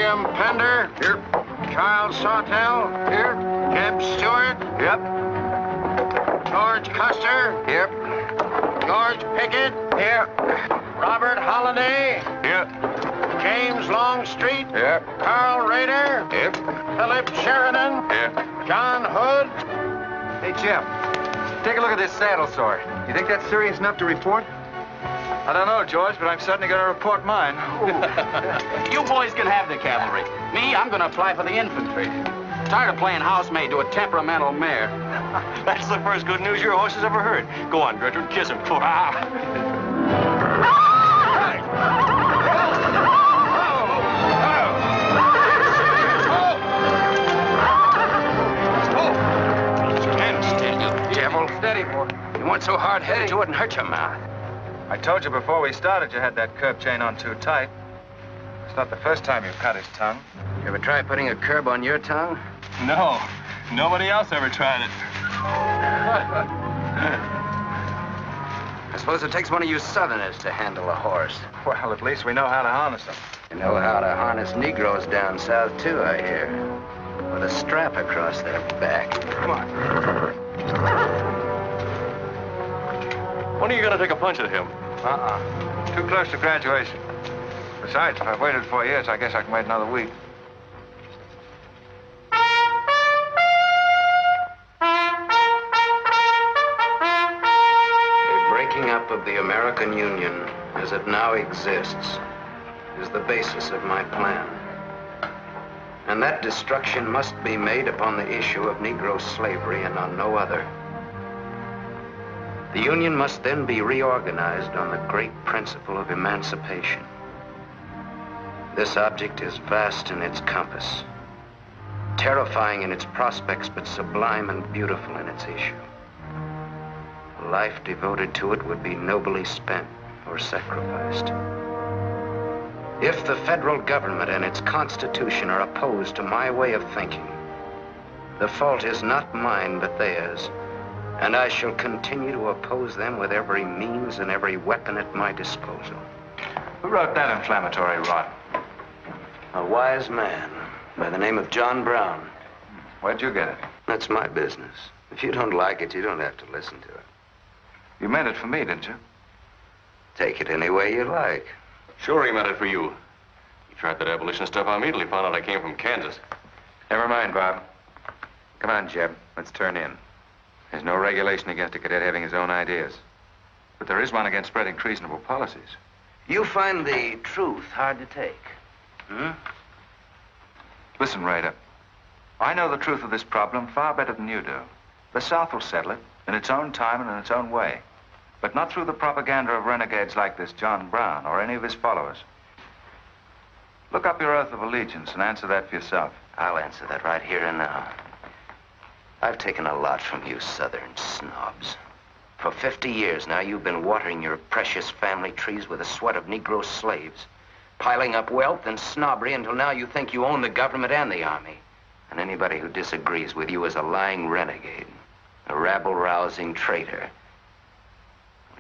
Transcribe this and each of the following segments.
William Pender. Here. Charles Sawtell. Here. Jeb Stuart. Yep. George Custer. Here. George Pickett. Here. Robert Holliday. Here. James Longstreet. Here. Carl Rader. Here. Philip Sheridan. Here. John Hood. Hey, Jim. Take a look at this saddle sore. You think that's serious enough to report? I don't know, George, but I'm certainly going to report mine. You boys can have the cavalry. Me, I'm going to apply for the infantry. Tired of playing housemaid to a temperamental mare. That's the first good news your horse has ever heard. Go on, Gertrude, kiss him. Devil. Steady, boy. You weren't so hard-headed, you wouldn't hurt your mouth. I told you before we started you had that curb chain on too tight. It's not the first time you've cut his tongue. You ever try putting a curb on your tongue? No. Nobody else ever tried it. I suppose it takes one of you Southerners to handle a horse. Well, at least we know how to harness them. You know how to harness Negroes down south, too, I hear. With a strap across their back. Come on. When are you going to take a punch at him? Too close to graduation. Besides, if I've waited 4 years, I guess I can wait another week. The breaking up of the American Union, as it now exists, is the basis of my plan. And that destruction must be made upon the issue of Negro slavery and on no other. The Union must then be reorganized on the great principle of emancipation. This object is vast in its compass, terrifying in its prospects, but sublime and beautiful in its issue. A life devoted to it would be nobly spent or sacrificed. If the federal government and its constitution are opposed to my way of thinking, the fault is not mine, but theirs. And I shall continue to oppose them with every means and every weapon at my disposal. Who wrote that inflammatory rot? A wise man by the name of John Brown. Where'd you get it? That's my business. If you don't like it, you don't have to listen to it. You meant it for me, didn't you? Take it any way you like. Sure he meant it for you. He tried that abolition stuff on me till he found out I came from Kansas. Never mind, Bob. Come on, Jeb. Let's turn in. There's no regulation against a cadet having his own ideas. But there is one against spreading treasonable policies. You find the truth hard to take, hmm? Listen, Raider. I know the truth of this problem far better than you do. The South will settle it in its own time and in its own way. But not through the propaganda of renegades like this John Brown or any of his followers. Look up your oath of allegiance and answer that for yourself. I'll answer that right here and now. I've taken a lot from you Southern snobs. For 50 years now, you've been watering your precious family trees with the sweat of Negro slaves, piling up wealth and snobbery until now you think you own the government and the army. And anybody who disagrees with you is a lying renegade, a rabble-rousing traitor.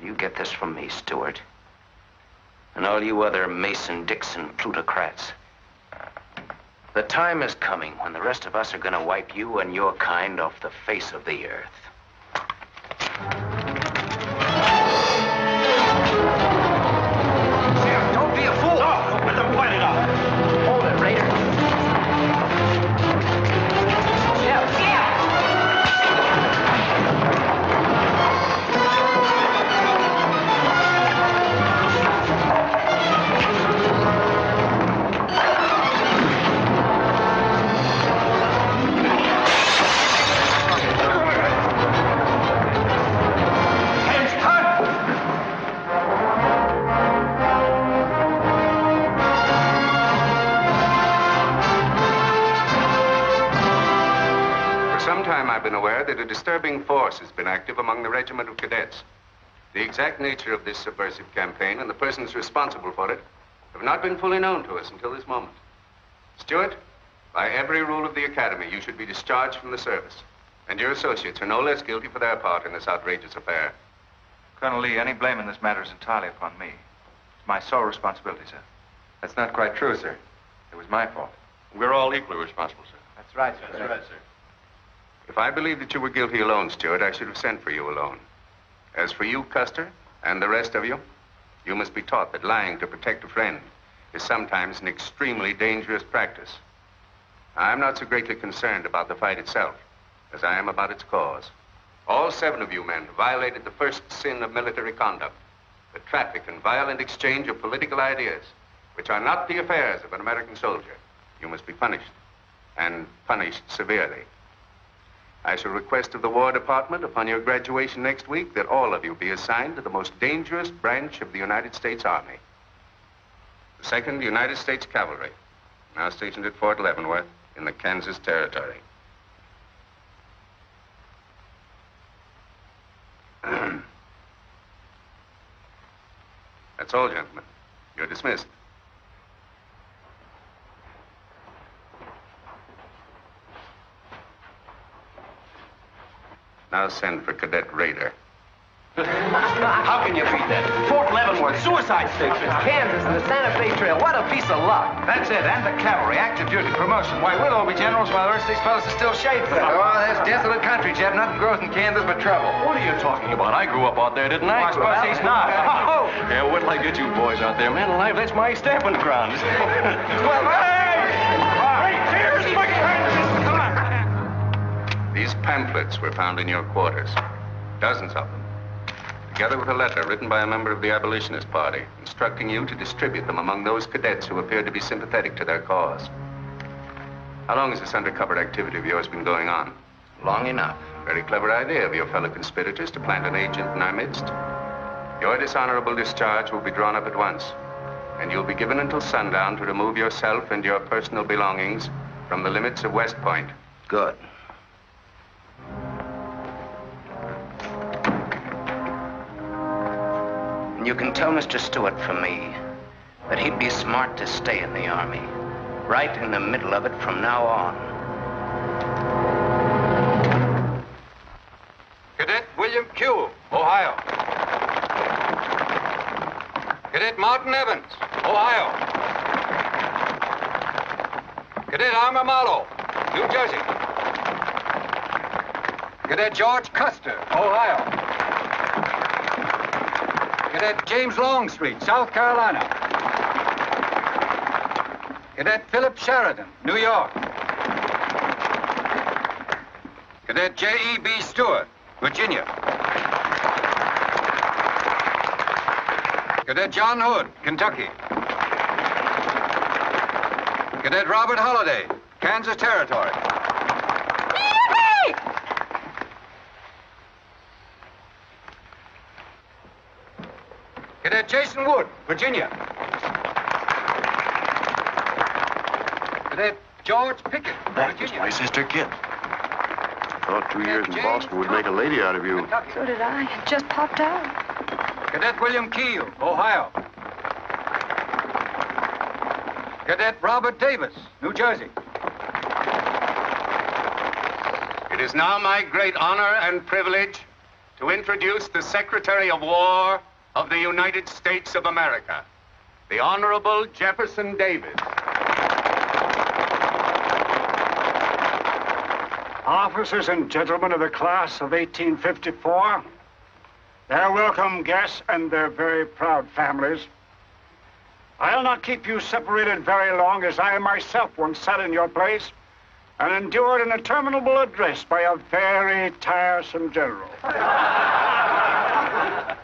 You get this from me, Stuart. And all you other Mason-Dixon plutocrats. The time is coming when the rest of us are going to wipe you and your kind off the face of the earth. Jim, don't be a fool. No, let them fight it out. Hold it, Raider. I've been aware that a disturbing force has been active among the regiment of cadets. The exact nature of this subversive campaign and the persons responsible for it have not been fully known to us until this moment. Stuart, by every rule of the academy, you should be discharged from the service. And your associates are no less guilty for their part in this outrageous affair. Colonel Lee, any blame in this matter is entirely upon me. It's my sole responsibility, sir. That's not quite true, sir. It It was my fault. We're all equally responsible, sir. That's right, sir. That's right, sir. If I believed that you were guilty alone, Stuart, I should have sent for you alone. As for you, Custer, and the rest of you, you must be taught that lying to protect a friend is sometimes an extremely dangerous practice. I'm not so greatly concerned about the fight itself as I am about its cause. All 7 of you men violated the first sin of military conduct, the traffic and violent exchange of political ideas, which are not the affairs of an American soldier. You must be punished, and punished severely. I shall request of the War Department upon your graduation next week that all of you be assigned to the most dangerous branch of the United States Army. The 2nd United States Cavalry, now stationed at Fort Leavenworth in the Kansas Territory. That's all, gentlemen. You're dismissed. Now send for Cadet Raider. How can you beat that? Fort Leavenworth, suicide stations, Kansas, and the Santa Fe Trail. What a piece of luck. That's it, and the cavalry, active duty, promotion. Why, we'll all be generals while the rest of these fellas are still shading. Oh, that's desolate country, Jeb. Nothing grows in Kansas but trouble. What are you talking about? I grew up out there, didn't I? I suppose he's not. Oh, yeah, wait till I get you boys out there. Man alive, that's my stamping ground. Well, hey! Here's my These pamphlets were found in your quarters. Dozens of them. Together with a letter written by a member of the abolitionist party, instructing you to distribute them among those cadets who appeared to be sympathetic to their cause. How long has this undercover activity of yours been going on? Long enough. Very clever idea of your fellow conspirators to plant an agent in our midst. Your dishonorable discharge will be drawn up at once, and you'll be given until sundown to remove yourself and your personal belongings from the limits of West Point. Good. You can tell Mr. Stuart from me that he'd be smart to stay in the Army, right in the middle of it from now on. Cadet William Q., Ohio. Cadet Martin Evans, Ohio. Cadet Armour Marlowe, New Jersey. Cadet George Custer, Ohio. Cadet James Longstreet, South Carolina. Cadet Philip Sheridan, New York. Cadet J.E.B. Stewart, Virginia. Cadet John Hood, Kentucky. Cadet Robert Holliday, Kansas Territory. Cadet Jason Wood, Virginia. Cadet George Pickett, Virginia. My sister Kit. I thought 2 years in Boston would make a lady out of you. Kentucky. So did I. It just popped out. Cadet William Keel, Ohio. Cadet Robert Davis, New Jersey. It is now my great honor and privilege to introduce the Secretary of War of the United States of America, the Honorable Jefferson Davis. Officers and gentlemen of the class of 1854, their welcome guests and their very proud families, I'll not keep you separated very long, as I myself once sat in your place and endured an interminable address by a very tiresome general.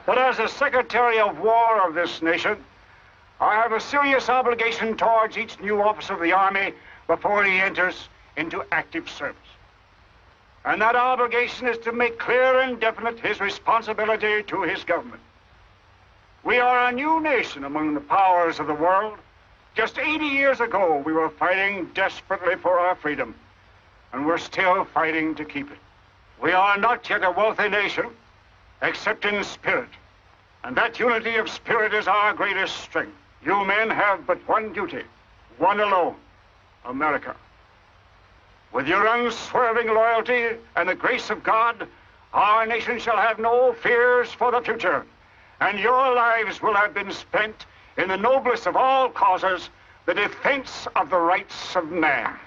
But as the Secretary of War of this nation, I have a serious obligation towards each new officer of the Army before he enters into active service. And that obligation is to make clear and definite his responsibility to his government. We are a new nation among the powers of the world. Just 80 years ago, we were fighting desperately for our freedom, and we're still fighting to keep it. We are not yet a wealthy nation, except in spirit. And that unity of spirit is our greatest strength. You men have but one duty, one alone, America. With your unswerving loyalty and the grace of God, our nation shall have no fears for the future, and your lives will have been spent in the noblest of all causes the defense of the rights of man.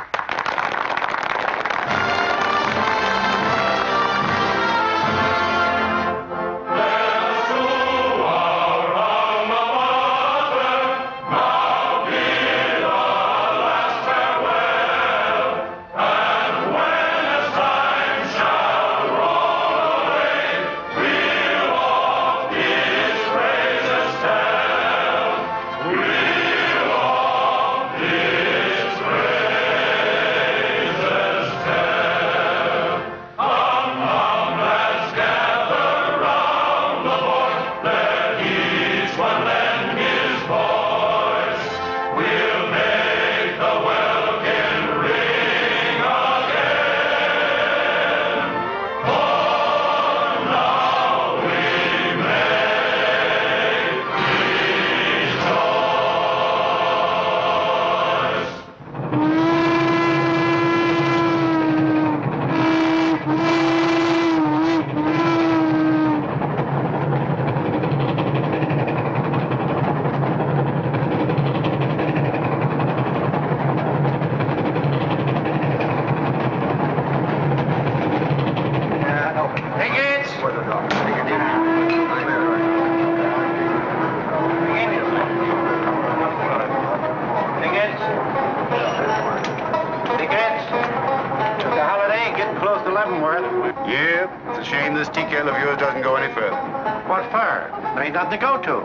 Nothing to go to.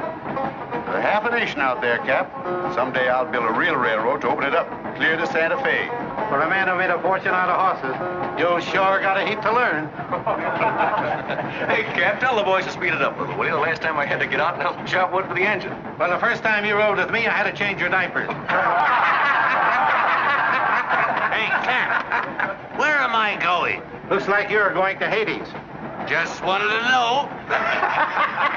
There's half a nation out there, Cap. Someday I'll build a real railroad to open it up, clear to Santa Fe. For a man who made a fortune out of horses, you sure got a heap to learn. Hey, Cap, tell the boys to speed it up a little, will you? The last time I had to get out and help chop wood for the engine. Well, the first time you rode with me, I had to change your diapers. Hey, Cap, where am I going? Looks like you're going to Hades. Just wanted to know.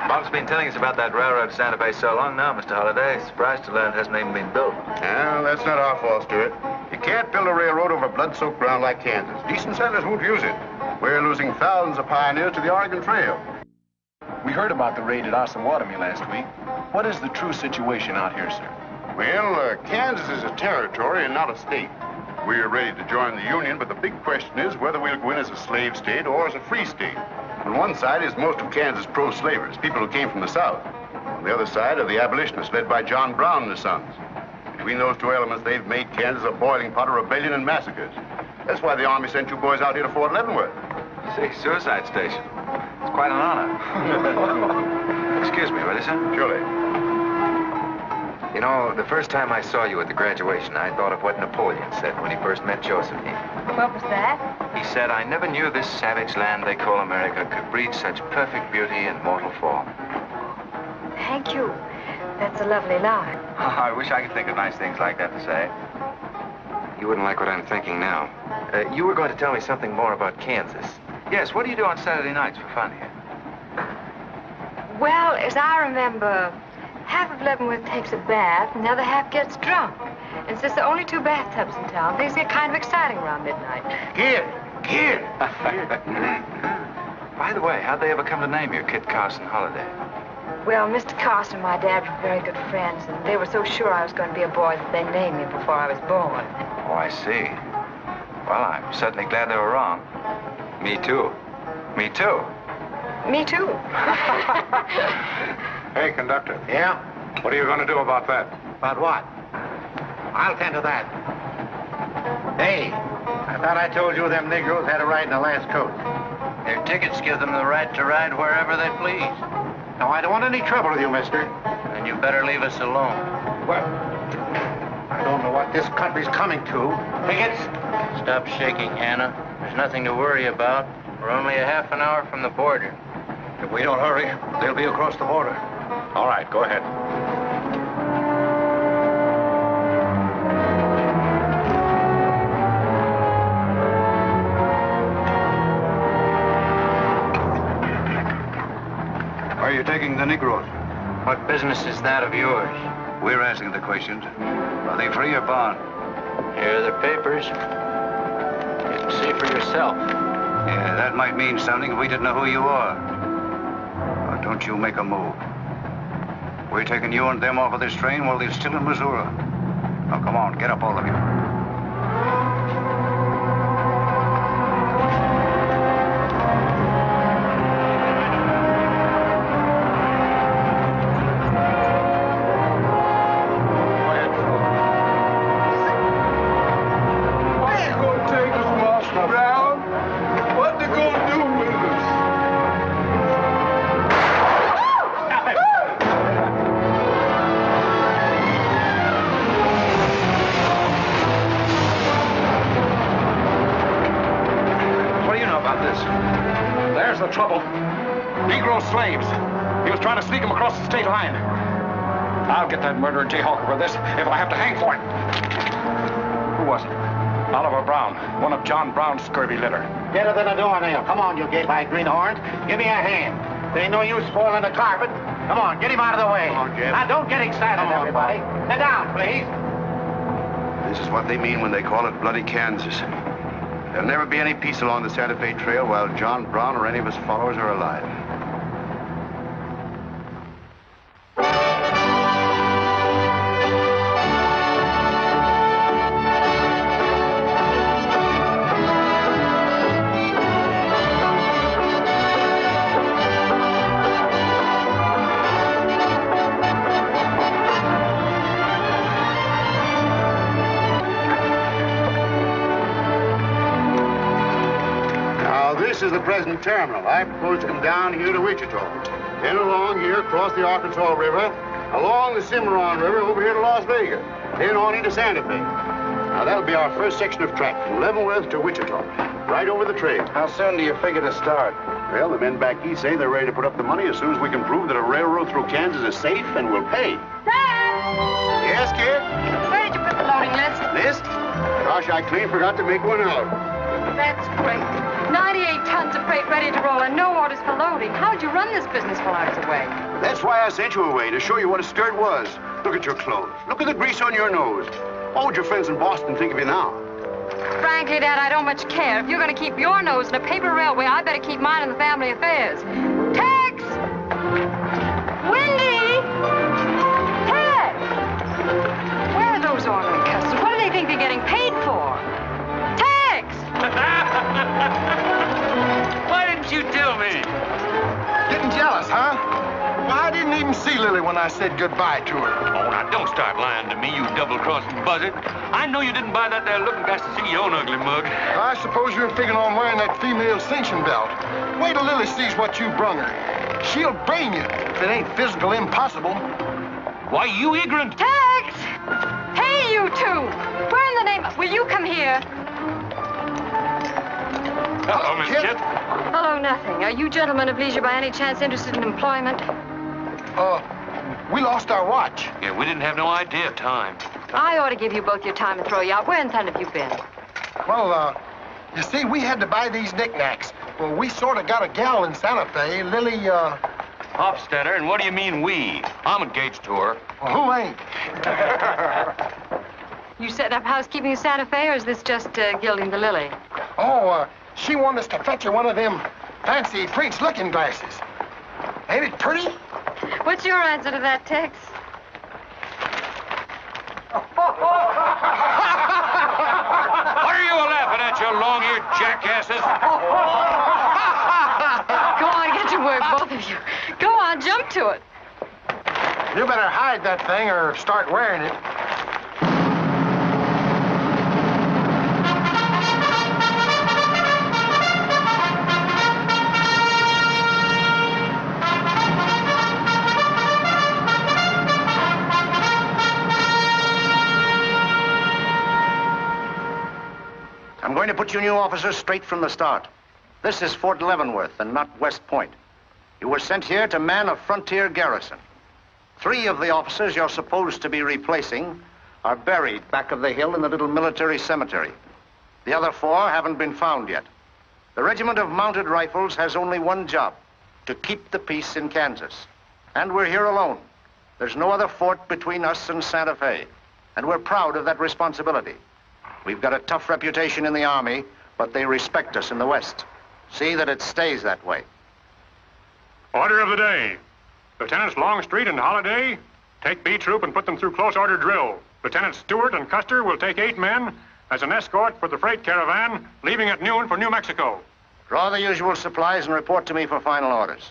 Bob's been telling us about that railroad to Santa Fe so long now, Mr. Holliday. Surprised to learn it hasn't even been built. Well, that's not our fault, Stuart. You can't build a railroad over blood-soaked ground like Kansas. Decent settlers won't use it. We're losing thousands of pioneers to the Oregon Trail. We heard about the raid at Osawatomie last week. What is the true situation out here, sir? Well, Kansas is a territory and not a state. We're ready to join the Union, but the big question is whether we'll go in as a slave state or as a free state. On one side is most of Kansas pro-slavers, people who came from the South. On the other side are the abolitionists, led by John Brown and his sons. Between those two elements, they've made Kansas a boiling pot of rebellion and massacres. That's why the Army sent you boys out here to Fort Leavenworth. See, suicide station. It's quite an honor. Excuse me, will you, sir? Surely. You know, the first time I saw you at the graduation, I thought of what Napoleon said when he first met Josephine. What was that? He said, I never knew this savage land they call America could breed such perfect beauty in mortal form. Thank you. That's a lovely line. Oh, I wish I could think of nice things like that to say. You wouldn't like what I'm thinking now. You were going to tell me something more about Kansas. Yes, what do you do on Saturday nights for fun here? Well, as I remember, half of Leavenworth takes a bath, and the other half gets drunk. And since there are only 2 bathtubs in town, things get kind of exciting around midnight. Kid! By the way, how'd they ever come to name you Kit Carson Holliday? Well, Mr. Carson and my dad were very good friends, and they were so sure I was going to be a boy that they named me before I was born. Oh, I see. Well, I'm certainly glad they were wrong. Me too. Me too. Me too. Hey, conductor. Yeah? What are you going to do about that? About what? I'll tend to that. Hey, I thought I told you them Negroes had a right in the last coat. Their tickets give them the right to ride wherever they please. Now, I don't want any trouble with you, mister. Then you better leave us alone. Well, I don't know what this country's coming to. Tickets? Stop shaking, Hannah. There's nothing to worry about. We're only a half an hour from the border. If we don't hurry, they'll be across the border. All right, go ahead. Are you taking the Negroes? What business is that of yours? We're asking the questions. Are they free or bond? Here are the papers. You can see for yourself. Yeah, that might mean something if we didn't know who you are. Now, don't you make a move. We're taking you and them off of this train while they're still in Missouri. Oh, come on, get up, all of you. There's the trouble. Negro slaves. He was trying to sneak them across the state line. I'll get that murderer jayhawker for this if I have to hang for it. Who was it? Oliver Brown, one of John Brown's scurvy litter. Better than a doornail. Come on, you gape-eyed greenhorns. Give me a hand. There ain't no use spoiling the carpet. Come on, get him out of the way. Come on, Jeb. Now, don't get excited, everybody. Sit down, please. This is what they mean when they call it bloody Kansas. There'll never be any peace along the Santa Fe Trail while John Brown or any of his followers are alive. This is the present terminal. I propose to come down here to Wichita, then along here across the Arkansas River, along the Cimarron River over here to Las Vegas, then on into Santa Fe. Now, that'll be our first section of track from Leavenworth to Wichita, right over the trail. How soon do you figure to start? Well, the men back east say they're ready to put up the money as soon as we can prove that a railroad through Kansas is safe and will pay. Dad! Yes, kid? Where did you put the loading list? List? Gosh, I clean forgot to make one out. That's great. 98 tons of freight ready to roll and no orders for loading. How'd you run this business while I was away? That's why I sent you away, to show you what a skirt was. Look at your clothes. Look at the grease on your nose. What would your friends in Boston think of you now? Frankly, Dad, I don't much care. If you're going to keep your nose in a paper railway, I better keep mine in the family affairs. Tex! Wendy! Tex! Where are those ornery customers? What do they think they're getting paid for? Tex! Why didn't you tell me? Getting jealous, huh? Well, I didn't even see Lily when I said goodbye to her. Oh, now, don't start lying to me, you double-crossing buzzard. I know you didn't buy that there looking glass to see your own ugly mug. I suppose you're figuring on wearing that female cinching belt. Wait till Lily sees what you brung her. She'll brain you if it ain't physical impossible. Why, you ignorant. Tex! Hey, you two! Where in the name of... Will you come here? Hello, Miss Kit. Hello, nothing. Are you gentlemen of leisure by any chance interested in employment? We lost our watch. Yeah, we didn't have no idea of time. I ought to give you both your time and throw you out. Where in town have you been? Well, you see, we had to buy these knickknacks. Well, we sort of got a gal in Santa Fe, Lily, Hofstadter, and what do you mean we? I'm engaged to her. Well, who ain't? You setting up housekeeping in Santa Fe, or is this just gilding the lily? Oh, she wanted us to fetch her one of them fancy French looking glasses. Ain't it pretty? What's your answer to that, Tex? What are you laughing at, you long-eared jackasses? Go on, get to work, both of you. Go on, jump to it. You better hide that thing or start wearing it. I'm going to put you new officers straight from the start. This is Fort Leavenworth and not West Point. You were sent here to man a frontier garrison. 3 of the officers you're supposed to be replacing are buried back of the hill in the little military cemetery. The other 4 haven't been found yet. The Regiment of Mounted Rifles has only one job, to keep the peace in Kansas. And we're here alone. There's no other fort between us and Santa Fe, and we're proud of that responsibility. We've got a tough reputation in the Army, but they respect us in the West. See that it stays that way. Order of the day. Lieutenants Longstreet and Holliday, take B Troop and put them through close order drill. Lieutenant Stuart and Custer will take 8 men as an escort for the freight caravan leaving at noon for New Mexico. Draw the usual supplies and report to me for final orders.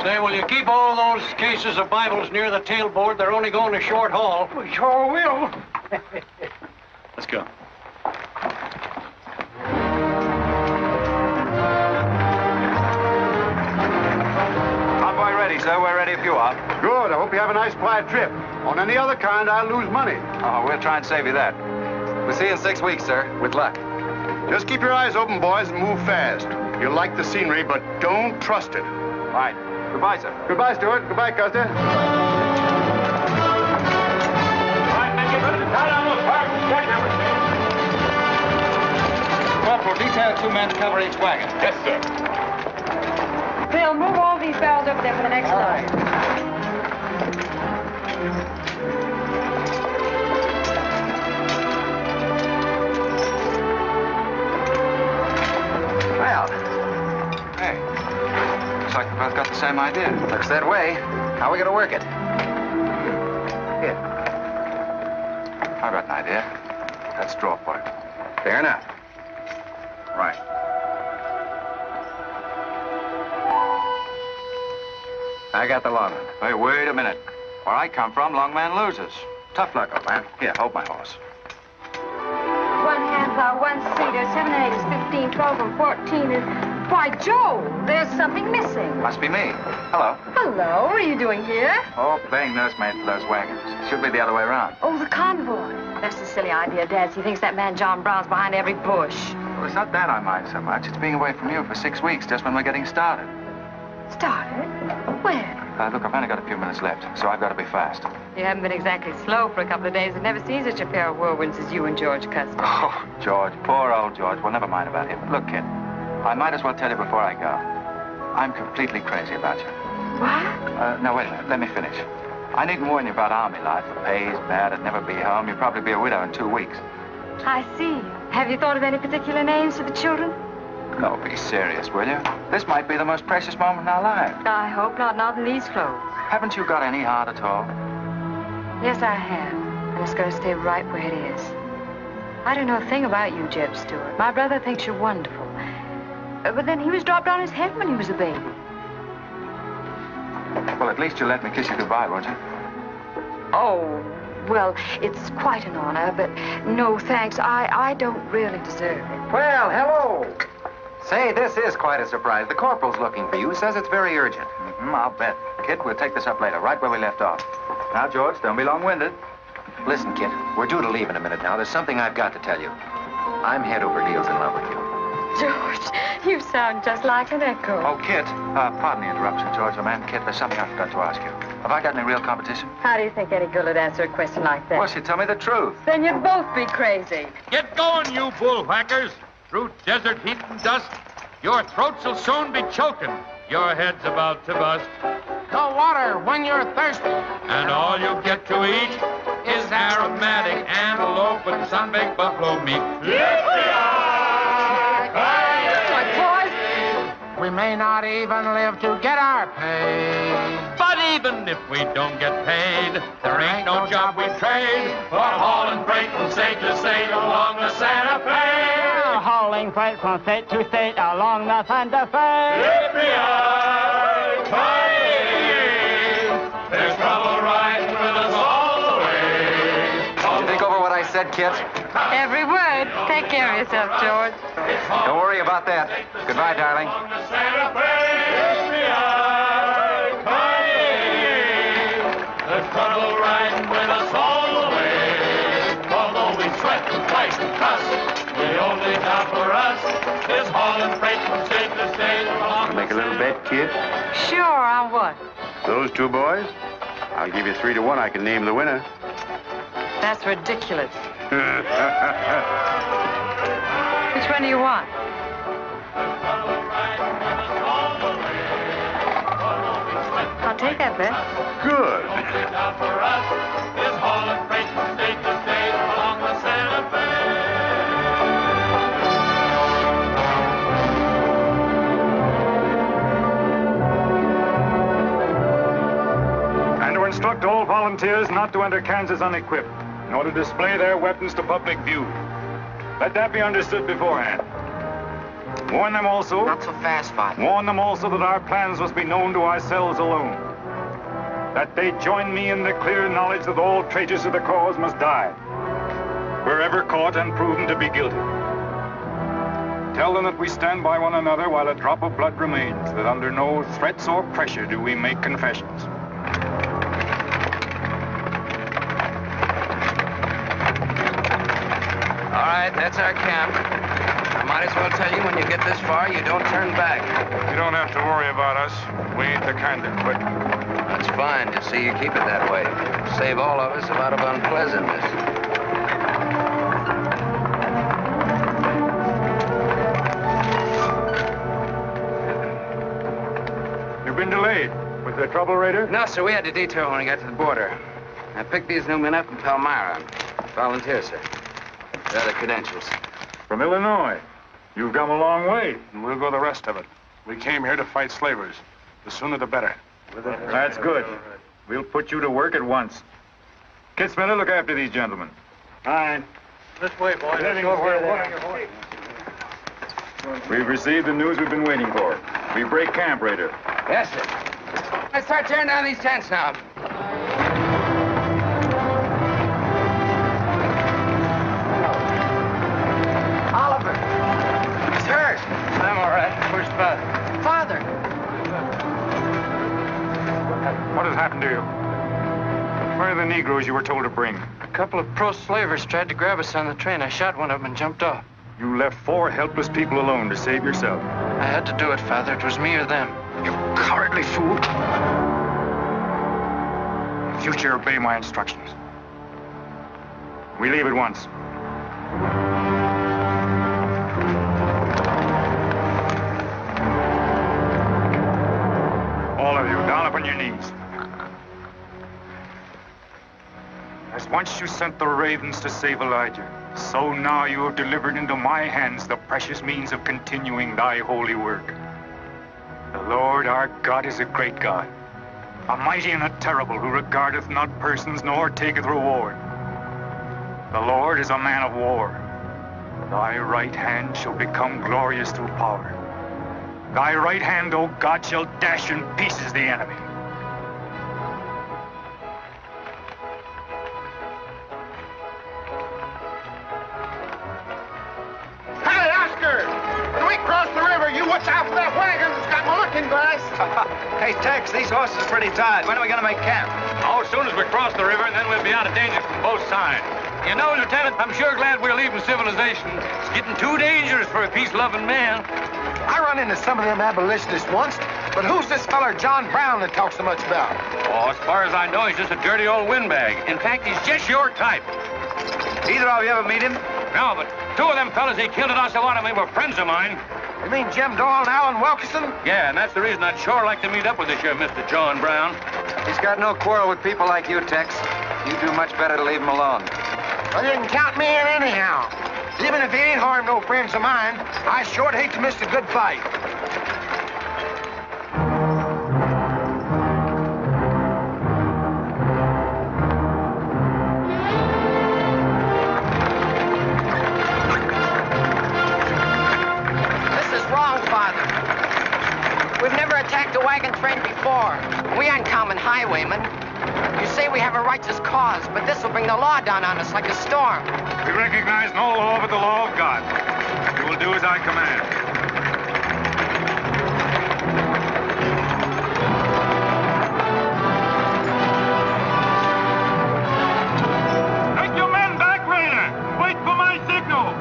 Say, will you keep all those cases of Bibles near the tailboard? They're only going a short haul. We sure will. Let's go. Convoy ready, sir. We're ready if you are. Good. I hope you have a nice, quiet trip. On any other kind, I'll lose money. Oh, we'll try and save you that. We'll see you in 6 weeks, sir. With luck. Just keep your eyes open, boys, and move fast. You'll like the scenery, but don't trust it. Right. Goodbye, sir. Goodbye, Stuart. Goodbye, Custer. All right, men, get ready to tie down those wagons. Corporal, detail 2 men to cover each wagon. Yes, sir. Phil, move all these barrels over there for the next load. Well, hey, looks like we both got the same idea. Looks that way. How are we going to work it? Here. I've got an idea. Let's draw for it. Fair enough. Right. I got the long one. Hey, wait a minute. Where I come from, long man loses. Tough luck, old man. Here, hold my horse. 1 half-hour, 1 seater, 7 and 8 is 15, 12 and 14 is... Why, Joe, there's something missing. Must be me. Hello. Hello, what are you doing here? Oh, playing nursemaid for those wagons. Should be the other way around. Oh, the convoy. That's a silly idea, Dad. He thinks that man John Brown's behind every bush. Well, it's not that I mind so much. It's being away from you for 6 weeks, just when we're getting started. Started? When? Look, I've only got a few minutes left, so I've got to be fast. You haven't been exactly slow for a couple of days. I've never seen such a pair of whirlwinds as you and George Custer. Oh, George, poor old George. Well, never mind about him. Look, kid, I might as well tell you before I go. I'm completely crazy about you. What? Now, wait a minute. Let me finish. I needn't warn you about army life. The pay's bad. I'd never be home. You'll probably be a widow in 2 weeks. I see. Have you thought of any particular names for the children? No, be serious, will you? This might be the most precious moment in our lives. I hope not in these clothes. Haven't you got any heart at all? Yes, I have. And it's going to stay right where it is. I don't know a thing about you, Jeb Stuart. My brother thinks you're wonderful. But then he was dropped on his head when he was a baby. Well, at least you'll let me kiss you goodbye, won't you? Oh, well, it's quite an honor, but no thanks. I don't really deserve it. Well, hello. Say, this is quite a surprise. The corporal's looking for you. Says it's very urgent. I'll bet. Kid, we'll take this up later, right where we left off. Now, George, don't be long-winded. Listen, Kit, we're due to leave in a minute now. There's something I've got to tell you. I'm head over heels in love with you. George, you sound just like an echo. Oh, Kit, pardon the interruption, George, man. Kit, there's something I forgot to ask you. Have I got any real competition? How do you think any girl would answer a question like that? Well, she'd tell me the truth. Then you'd both be crazy. Get going, you bullwhackers. Through desert heat and dust, your throats will soon be choking. Your head's about to bust. The water when you're thirsty. And all you get to eat is aromatic antelope with sun-baked buffalo meat. We may not even live to get our pay. But even if we don't get paid, there ain't no job we trade for hauling freight from state to state along the Santa Fe. Hauling freight from state to state along the Santa Fe. There's trouble riding with us all the way. Did you think over what I said, Kit? Every word. Take care of yourself, George. Don't worry about that. Goodbye, darling. There's trouble riding with us all the way. Although we sweat and fight and cuss, the only job for us is hauling freight from state to state along. Make a little bet, kid. Sure, on what? Those 2 boys? I'll give you 3 to 1. I can name the winner. That's ridiculous. Which one do you want? I'll take that bet. Good. The only job for us is hauling freight from state to state along the Santa Fe. instruct all volunteers not to enter Kansas unequipped, nor to display their weapons to public view. Let that be understood beforehand. Warn them also... Not so fast, Father. Warn them also that our plans must be known to ourselves alone. That they join me in the clear knowledge that all traitors to the cause must die, wherever caught and proven to be guilty. Tell them that we stand by one another while a drop of blood remains, that under no threats or pressure do we make confessions. All right, that's our camp. I might as well tell you, when you get this far, you don't turn back. You don't have to worry about us. We ain't the kind that quit. That's fine to see you keep it that way. Save all of us a lot of unpleasantness. You've been delayed. Was there trouble, Raider? No, sir, we had to detour when we got to the border. I picked these new men up in Palmyra. Volunteer, sir. There are the credentials. From Illinois. You've come a long way. And we'll go the rest of it. We came here to fight slavers. The sooner the better. That's good. We'll put you to work at once. Kit Spinner, look after these gentlemen. Fine. This way, boys. We've received the news we've been waiting for. We break camp, Raider. Yes, sir. Let's start tearing down these tents now. Oliver. He's hurt. I'm all right. Where's Father? Father. What has happened to you? Where are the Negroes you were told to bring? A couple of pro-slavers tried to grab us on the train. I shot one of them and jumped off. You left 4 helpless people alone to save yourself. I had to do it, Father. It was me or them. You cowardly fool. In future, obey my instructions. We leave at once. All of you, down upon your knees. As once you sent the ravens to save Elijah, so now you have delivered into my hands the precious means of continuing thy holy work. The Lord our God is a great God, a mighty and a terrible, who regardeth not persons nor taketh reward. The Lord is a man of war. Thy right hand shall become glorious through power. Thy right hand, O God, shall dash in pieces the enemy. Hey, Oscar! When we cross the river, you watch out for that wagon that's got my looking glass. Hey, Tex, these horses are pretty tired. When are we going to make camp? Oh, as soon as we cross the river, and then we'll be out of danger from both sides. You know, Lieutenant, I'm sure glad we're leaving civilization. It's getting too dangerous for a peace-loving man. I run into some of them abolitionists once, but who's this feller John Brown that talks so much about? Oh, as far as I know, he's just a dirty old windbag. In fact, he's just your type. Either of you ever meet him? No, but 2 of them fellas he killed at Osawatomie were friends of mine. You mean Jim Doyle and Alan Wilkinson? Yeah, and that's the reason I'd sure like to meet up with this here Mr. John Brown. He's got no quarrel with people like you, Tex. You do much better to leave him alone. Well, you can count me in anyhow. Even if he ain't harmed no friends of mine, I sure hate to miss a good fight. This is wrong, Father. We've never attacked a wagon train before. We aren't common highwaymen. You say we have a righteous cause, but this will bring the law down on us like a storm. We recognize no law but the law of God. You will do as I command. Take your men back, Raider. Wait for my signal.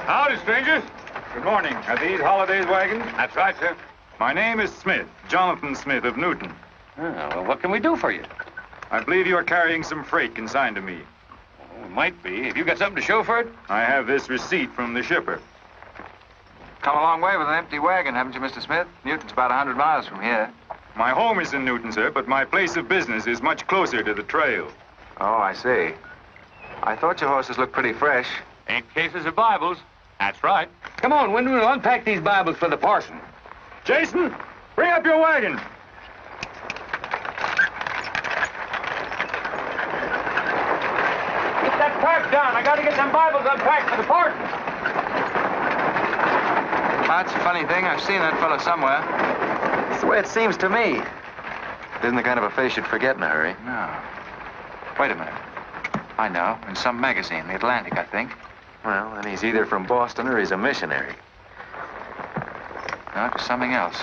Howdy, strangers. Good morning. Are these Holliday's wagons? That's right, sir. My name is Smith, Jonathan Smith of Newton. Oh, well, what can we do for you? I believe you are carrying some freight consigned to me. Oh, it might be. Have you got something to show for it? I have this receipt from the shipper. Come a long way with an empty wagon, haven't you, Mr. Smith? Newton's about 100 miles from here. My home is in Newton, sir, but my place of business is much closer to the trail. Oh, I see. I thought your horses looked pretty fresh. Ain't cases of Bibles. That's right. Come on, Wyndham, we'll unpack these Bibles for the parson. Jason, bring up your wagon. Get that pack down. I gotta get them Bibles unpacked for the parson. That's a funny thing. I've seen that fellow somewhere. It's the way it seems to me. It isn't the kind of a face you'd forget in a hurry. No. Wait a minute. I know. In some magazine, The Atlantic, I think. Well, then he's either from Boston or he's a missionary. No, it was something else.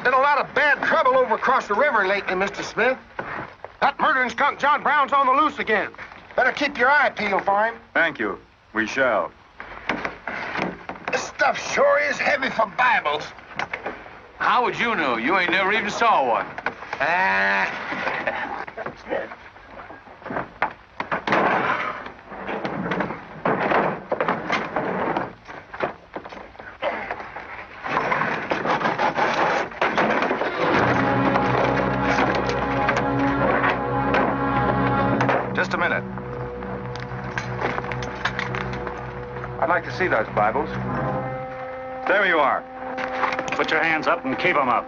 Been a lot of bad trouble over across the river lately, Mr. Smith. That murdering skunk John Brown's on the loose again. Better keep your eye peeled for him. Thank you. We shall. This stuff sure is heavy for Bibles. How would you know? You ain't never even saw one. Just a minute. I'd like to see those Bibles. There you are. Put your hands up and keep them up.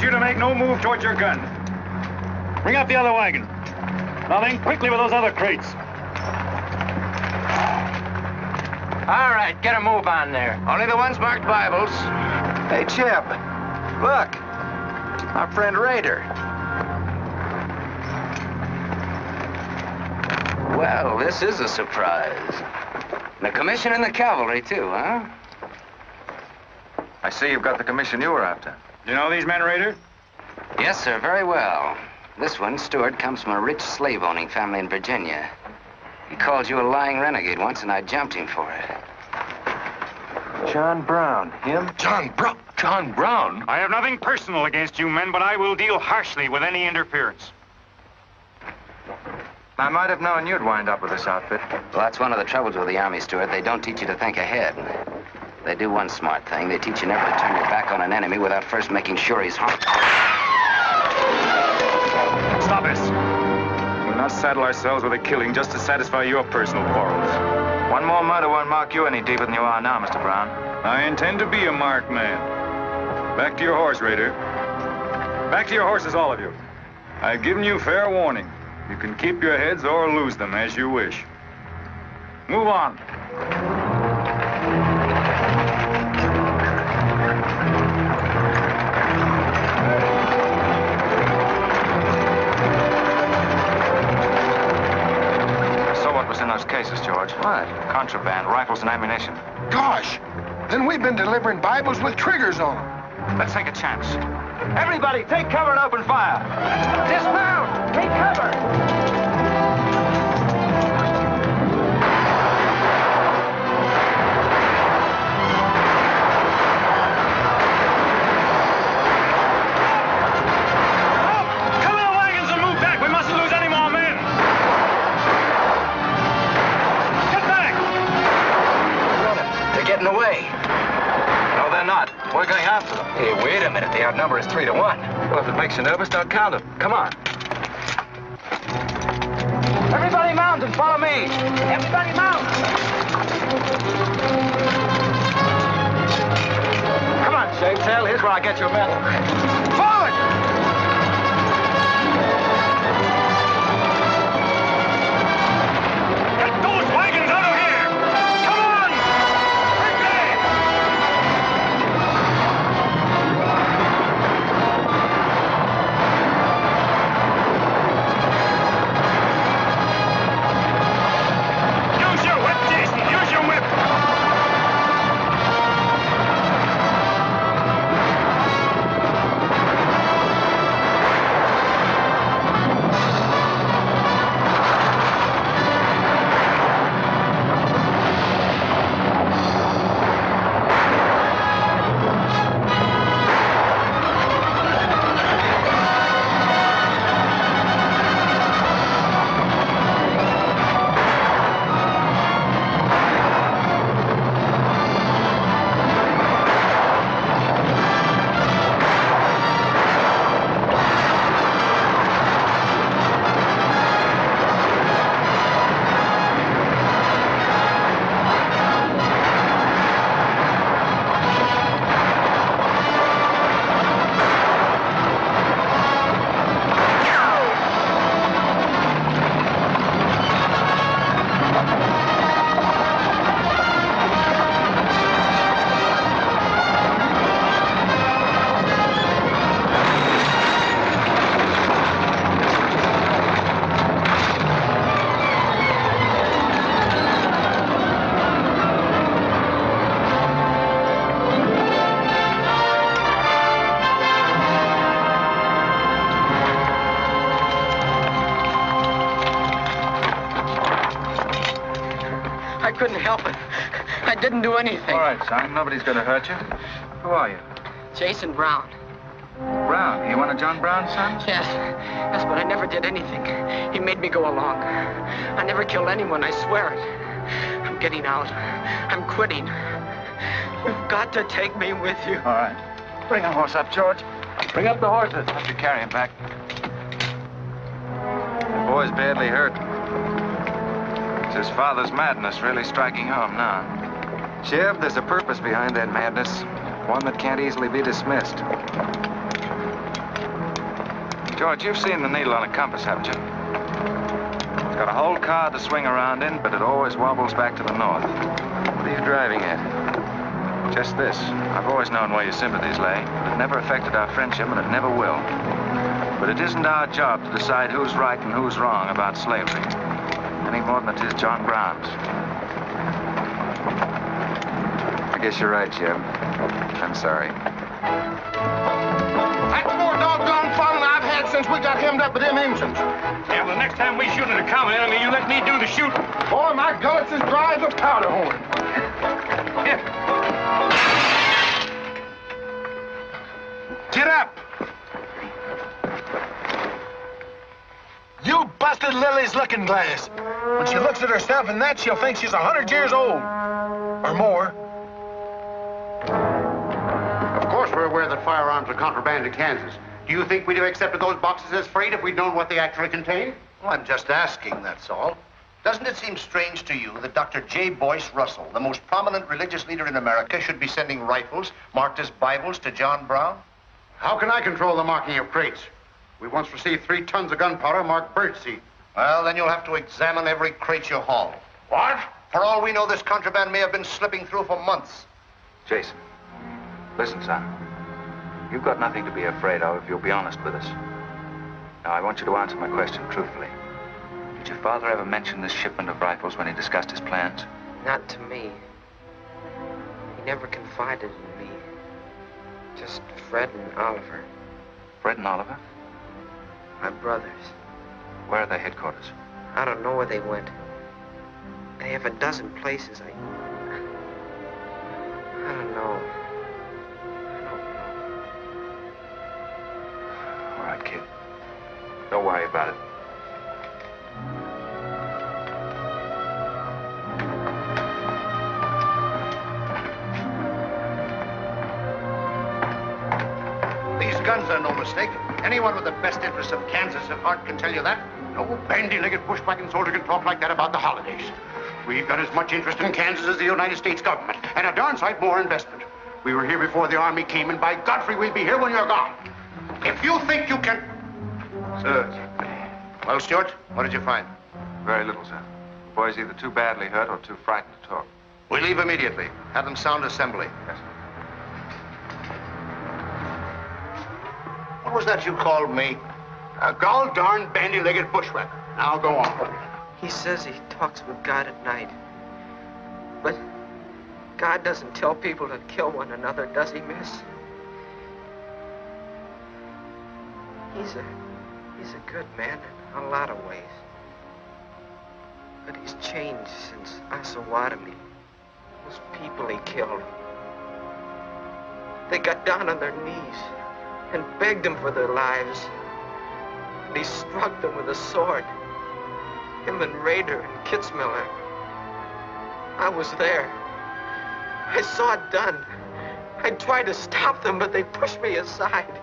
You to make no move towards your gun. Bring up the other wagon. Now then, quickly with those other crates. All right, get a move on there. Only the ones marked Bibles. Hey, Jeb, look. Our friend Raider. Well, this is a surprise. And a commission in the cavalry, too, huh? I see you've got the commission you were after. You know these men, Raider? Yes, sir, very well. This one, Stuart, comes from a rich slave-owning family in Virginia. He called you a lying renegade once, and I jumped him for it. John Brown, him? John Brown? John Brown? I have nothing personal against you men, but I will deal harshly with any interference. I might have known you'd wind up with this outfit. Well, that's one of the troubles with the Army, Stuart. They don't teach you to think ahead. They do one smart thing. They teach you never to turn your back on an enemy without first making sure he's harmed. Stop it. We'll not saddle ourselves with a killing just to satisfy your personal quarrels. One more murder won't mark you any deeper than you are now, Mr. Brown. I intend to be a marked man. Back to your horse, Raider. Back to your horses, all of you. I've given you fair warning. You can keep your heads or lose them as you wish. Move on. In those cases, George. What? Contraband, rifles and ammunition. Gosh, then we've been delivering Bibles with triggers on them. Let's take a chance. Everybody, take cover and open fire. Dismount! Take cover! We're going after them. Hey, wait a minute. The outnumber is 3 to 1. Well, if it makes you nervous, don't count them. Come on. Everybody mount and follow me. Everybody mount. Come on, Shaketail. Here's where I get your medal. Forward! Get those wagons out couldn't help it. I didn't do anything. All right, son. Nobody's going to hurt you. Who are you? Jason Brown. Brown. You one of John Brown's sons? Yes. Yes, but I never did anything. He made me go along. I never killed anyone, I swear it. I'm getting out. I'm quitting. You've got to take me with you. All right. Bring a horse up, George. Bring up the horses. Have to carry him back. The boy's badly hurt. It's his father's madness really striking home now. Jeb, there's a purpose behind that madness. One that can't easily be dismissed. George, you've seen the needle on a compass, haven't you? It's got a whole car to swing around in, but it always wobbles back to the north. What are you driving at? Just this. I've always known where your sympathies lay. It never affected our friendship, and it never will. But it isn't our job to decide who's right and who's wrong about slavery. Any more than it is John Brown's. I guess you're right, Jeb. I'm sorry. That's more doggone fun than I've had since we got hemmed up with them engines. Yeah, well, the next time we shoot at a common enemy, you let me do the shooting. Boy, my gullets as dry as a powder horn. Get up! You busted Lily's looking glass. When she looks at herself in that, she'll think she's 100 years old. Or more. Of course we're aware that firearms are contraband to Kansas. Do you think we'd have accepted those boxes as freight if we'd known what they actually contained? Well, I'm just asking, that's all. Doesn't it seem strange to you that Dr. J. Boyce Russell, the most prominent religious leader in America, should be sending rifles marked as Bibles to John Brown? How can I control the marking of crates? We once received 3 tons of gunpowder marked birdseed. Well, then you'll have to examine every crate you haul. What? For all we know, this contraband may have been slipping through for months. Jason, listen, son. You've got nothing to be afraid of if you'll be honest with us. Now, I want you to answer my question truthfully. Did your father ever mention this shipment of rifles when he discussed his plans? Not to me. He never confided in me. Just Fred and Oliver. Fred and Oliver? My brothers. Where are their headquarters? I don't know where they went. They have a dozen places. I don't know. All right, kid. Don't worry about it. These guns are no mistake. Anyone with the best interests of Kansas at heart can tell you that. No bandy-legged bushwhacking soldier can talk like that about the holidays. We've got as much interest in Kansas as the United States government, and a darn sight more investment. We were here before the Army came, and by Godfrey, we'll be here when you're gone. If you think you can... Sir. Well, Stuart, what did you find? Very little, sir. The boy's either too badly hurt or too frightened to talk. We leave immediately. Have them sound assembly. Yes, sir. What was that you called me? A gall-darn bandy-legged bushwhacker. Now go on. He says he talks with God at night. But God doesn't tell people to kill one another, does he, miss? He's a good man in a lot of ways. But he's changed since Osawatomie. Those people he killed. They got down on their knees and begged him for their lives. And he struck them with a sword. Him and Rader and Kitzmiller. I was there. I saw it done. I tried to stop them, but they pushed me aside.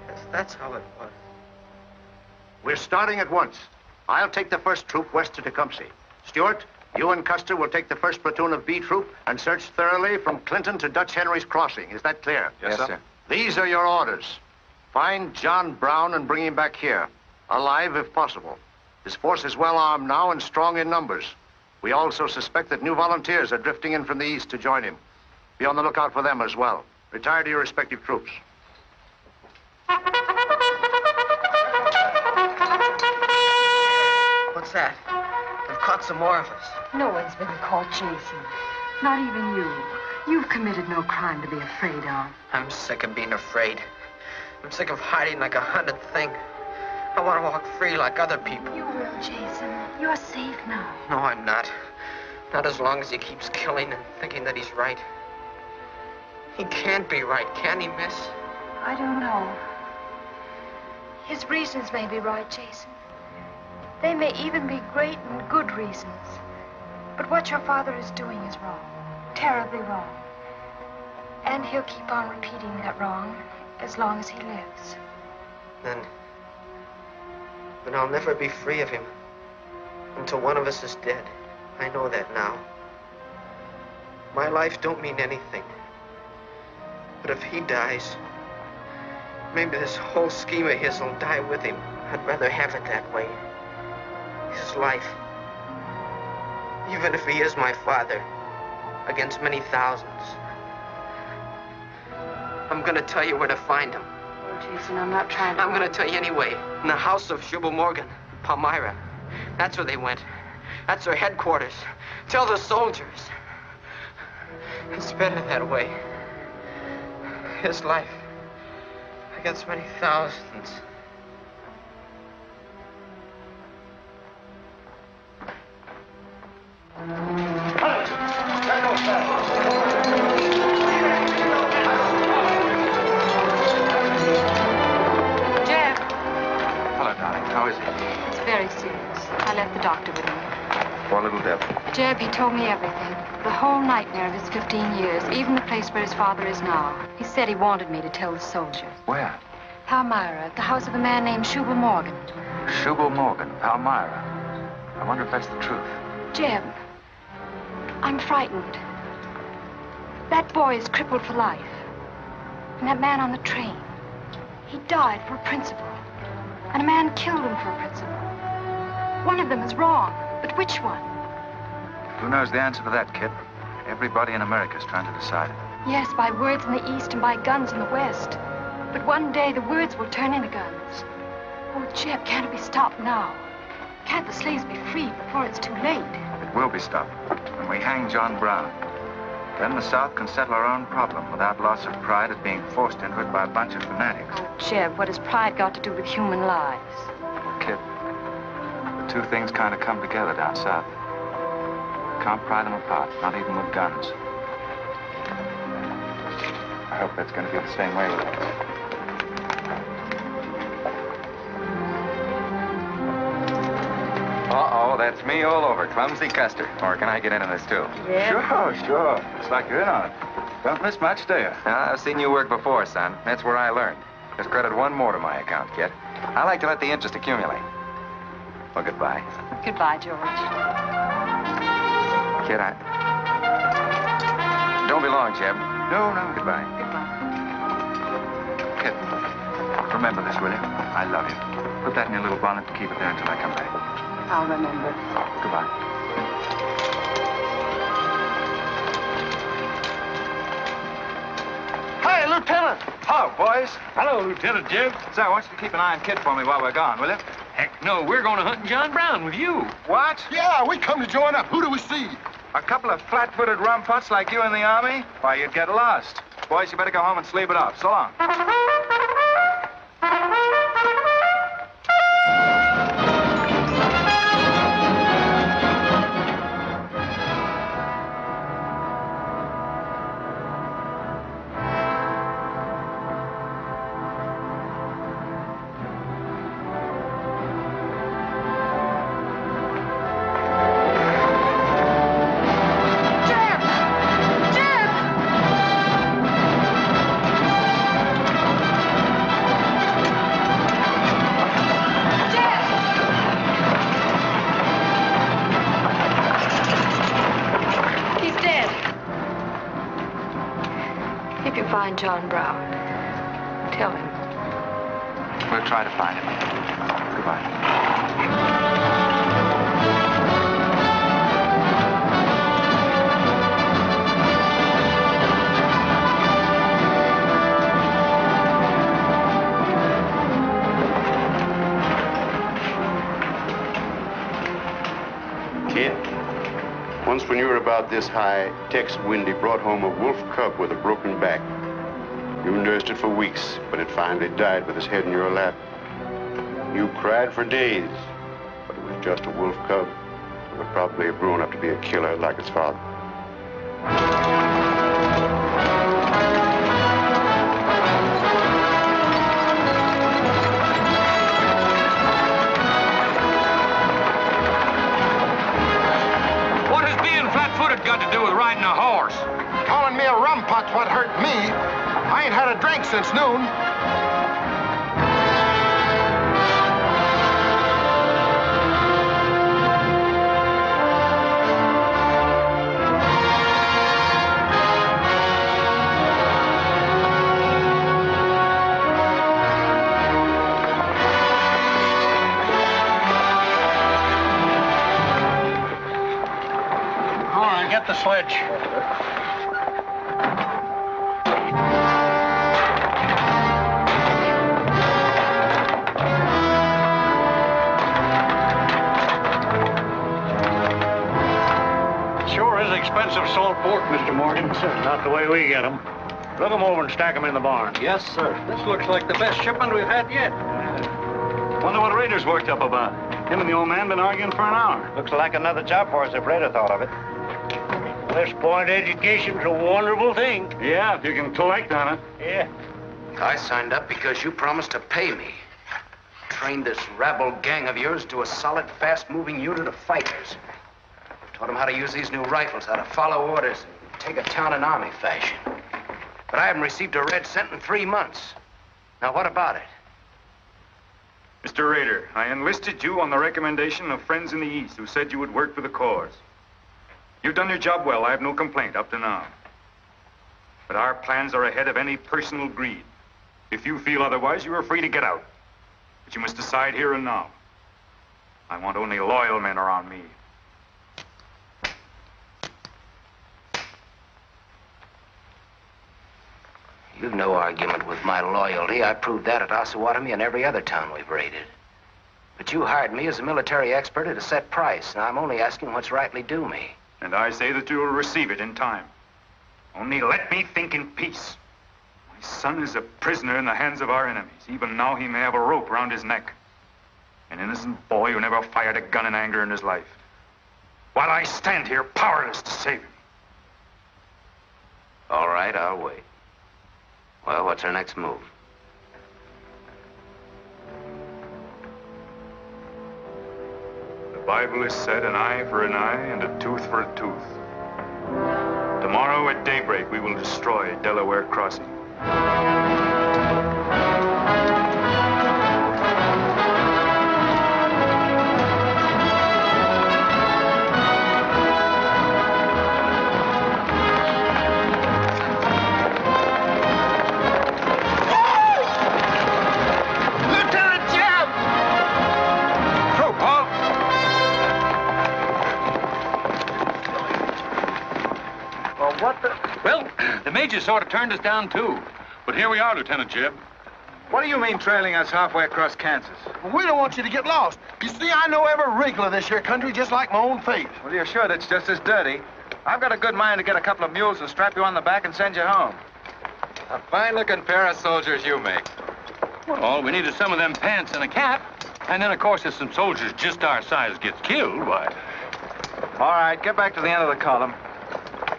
Yes, that's how it was. We're starting at once. I'll take the first troop west to Tecumseh. Stuart, you and Custer will take the first platoon of B troop and search thoroughly from Clinton to Dutch Henry's Crossing. Is that clear? Yes, sir. These are your orders. Find John Brown and bring him back here, alive if possible. His force is well armed now and strong in numbers. We also suspect that new volunteers are drifting in from the east to join him. Be on the lookout for them as well. Retire to your respective troops. What's that? They've caught some more of us. No one's been caught, Jason. Not even you. You've committed no crime to be afraid of. I'm sick of being afraid. I'm sick of hiding like a hunted thing. I want to walk free like other people. You will, Jason. You're safe now. No, I'm not. Not as long as he keeps killing and thinking that he's right. He can't be right, can he, miss? I don't know. His reasons may be right, Jason. They may even be great and good reasons. But what your father is doing is wrong. Terribly wrong. And he'll keep on repeating that wrong as long as he lives. Then I'll never be free of him until one of us is dead. I know that now. My life don't mean anything. But if he dies, maybe this whole scheme of his will die with him. I'd rather have it that way. His life. Even if he is my father, against many thousands. I'm gonna tell you where to find him. Oh, Jason, I'm not trying to... I'm gonna tell you anyway. In the house of Shubal Morgan, Palmyra. That's where they went. That's their headquarters. Tell the soldiers. It's better that way. His life against many thousands. Jeb. Hello, darling. How is he? It's very serious. I left the doctor with him. Poor little devil. Jeb, he told me everything. The whole nightmare of his 15 years, even the place where his father is now. He said he wanted me to tell the soldiers. Where? Palmyra, at the house of a man named Shubal Morgan. Shubal Morgan, Palmyra. I wonder if that's the truth. Jeb, I'm frightened. That boy is crippled for life. And that man on the train, he died for a principle. And a man killed him for a principle. One of them is wrong, but which one? Who knows the answer to that, Kit? Everybody in America is trying to decide it. Yes, by words in the East and by guns in the West. But one day the words will turn into guns. Oh, Jeb, can't it be stopped now? Can't the slaves be freed before it's too late? It will be stopped when we hang John Brown. Then the South can settle our own problem without loss of pride at being forced into it by a bunch of fanatics. Oh, Jeb, what has pride got to do with human lives? Kit, the two things kind of come together down south. Can't pry them apart, not even with guns. I hope that's going to be the same way with us. Uh-oh, that's me all over, Clumsy Custer. Or can I get into this, too? Yeah. Sure. It's like you're in on it. Don't miss much, do you? I've seen you work before, son. That's where I learned. Just credit one more to my account, Kit. I like to let the interest accumulate. Well, goodbye. Goodbye, George. Kid, don't be long, Jeb. No. Goodbye. Goodbye. Kit, remember this, will you? I love you. Put that in your little bonnet and keep it there until I come back. I'll remember. Goodbye. Hey, Lieutenant! Hello, boys. Hello, Lieutenant Jeb. Say, I want you to keep an eye on Kit for me while we're gone, will you? Heck no, we're going to hunt John Brown with you. What? Yeah, we come to join up. Who do we see? A couple of flat-footed rumputs like you in the Army? Why, you'd get lost. Boys, you better go home and sleep it off. So long. John Brown. Tell him. We'll try to find him. Goodbye. Kid, once when you were about this high, Tex Windy brought home a wolf cub with a broken back. You nursed it for weeks, but it finally died with its head in your lap. You cried for days, but it was just a wolf cub. but probably have grown up to be a killer like his father. What has being flat-footed got to do with riding a horse? Calling me a rum pot's what hurt me. I ain't had a drink since noon. Get the sledge. Sure is expensive salt pork, Mr. Morgan. Not the way we get them. Look them over and stack them in the barn. Yes, sir. This looks like the best shipment we've had yet. Wonder what Rader's worked up about. Him and the old man been arguing for an hour. Looks like another job for us if Raider thought of it. This point education's a wonderful thing. Yeah, if you can collect on it. Yeah. I signed up because you promised to pay me. Trained this rabble gang of yours to a solid, fast-moving unit of fighters. Taught them how to use these new rifles, how to follow orders, and take a town in army fashion. But I haven't received a red cent in 3 months. Now, what about it? Mr. Rader, I enlisted you on the recommendation of friends in the East who said you would work for the cause. You've done your job well. I have no complaint up to now. But our plans are ahead of any personal greed. If you feel otherwise, you are free to get out. But you must decide here and now. I want only loyal men around me. You've no argument with my loyalty. I proved that at Osawatomie and every other town we've raided. But you hired me as a military expert at a set price. Now, I'm only asking what's rightly due me. And I say that you will receive it in time. Only let me think in peace. My son is a prisoner in the hands of our enemies. Even now he may have a rope around his neck. An innocent boy who never fired a gun in anger in his life. While I stand here powerless to save him. All right, I'll wait. Well, what's our next move? The Bible has said an eye for an eye and a tooth for a tooth. Tomorrow at daybreak, we will destroy Delaware Crossing. Well, the major sort of turned us down, too. But here we are, Lieutenant Jeb. What do you mean trailing us halfway across Kansas? We don't want you to get lost. You see, I know every wrinkle of this here country just like my own face. Well, you're sure that's just as dirty? I've got a good mind to get a couple of mules and strap you on the back and send you home. A fine-looking pair of soldiers you make. Well, all we need is some of them pants and a cap. And then, of course, if some soldiers just our size gets killed, why... All right, get back to the end of the column.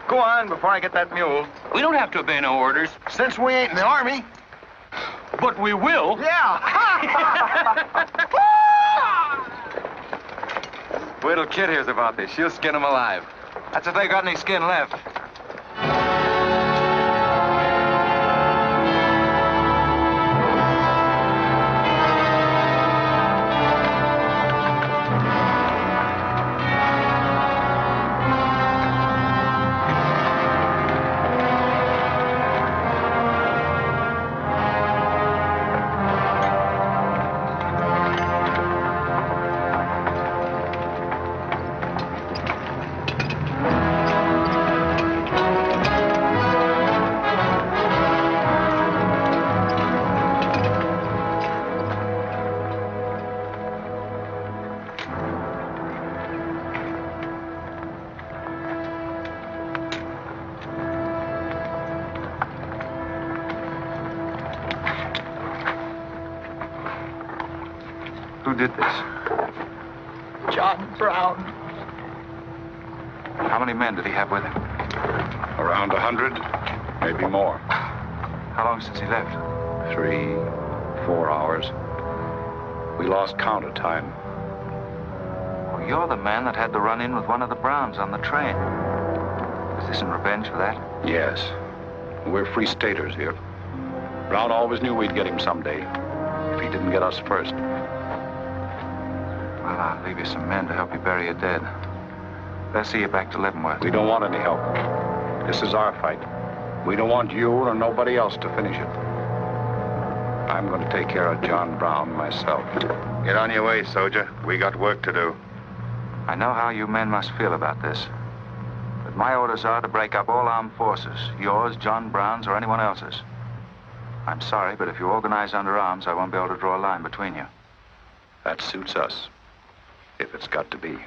Go on before I get that mule. We don't have to obey no orders. Since we ain't in the army. But we will. Yeah. Wait till Kit hears about this. She'll skin him alive. That's if they got any skin left. Who did this? John Brown. How many men did he have with him? Around 100, maybe more. How long since he left? 3, 4 hours. We lost count of time. Well, you're the man that had the run-in with one of the Browns on the train. Is this in revenge for that? Yes. We're free staters here. Brown always knew we'd get him someday, if he didn't get us first. Well, I'll leave you some men to help you bury your dead. They'll see you back to Leavenworth. We don't want any help. This is our fight. We don't want you or nobody else to finish it. I'm going to take care of John Brown myself. Get on your way, soldier. We got work to do. I know how you men must feel about this. But my orders are to break up all armed forces. Yours, John Brown's, or anyone else's. I'm sorry, but if you organize under arms, I won't be able to draw a line between you. That suits us, if it's got to be.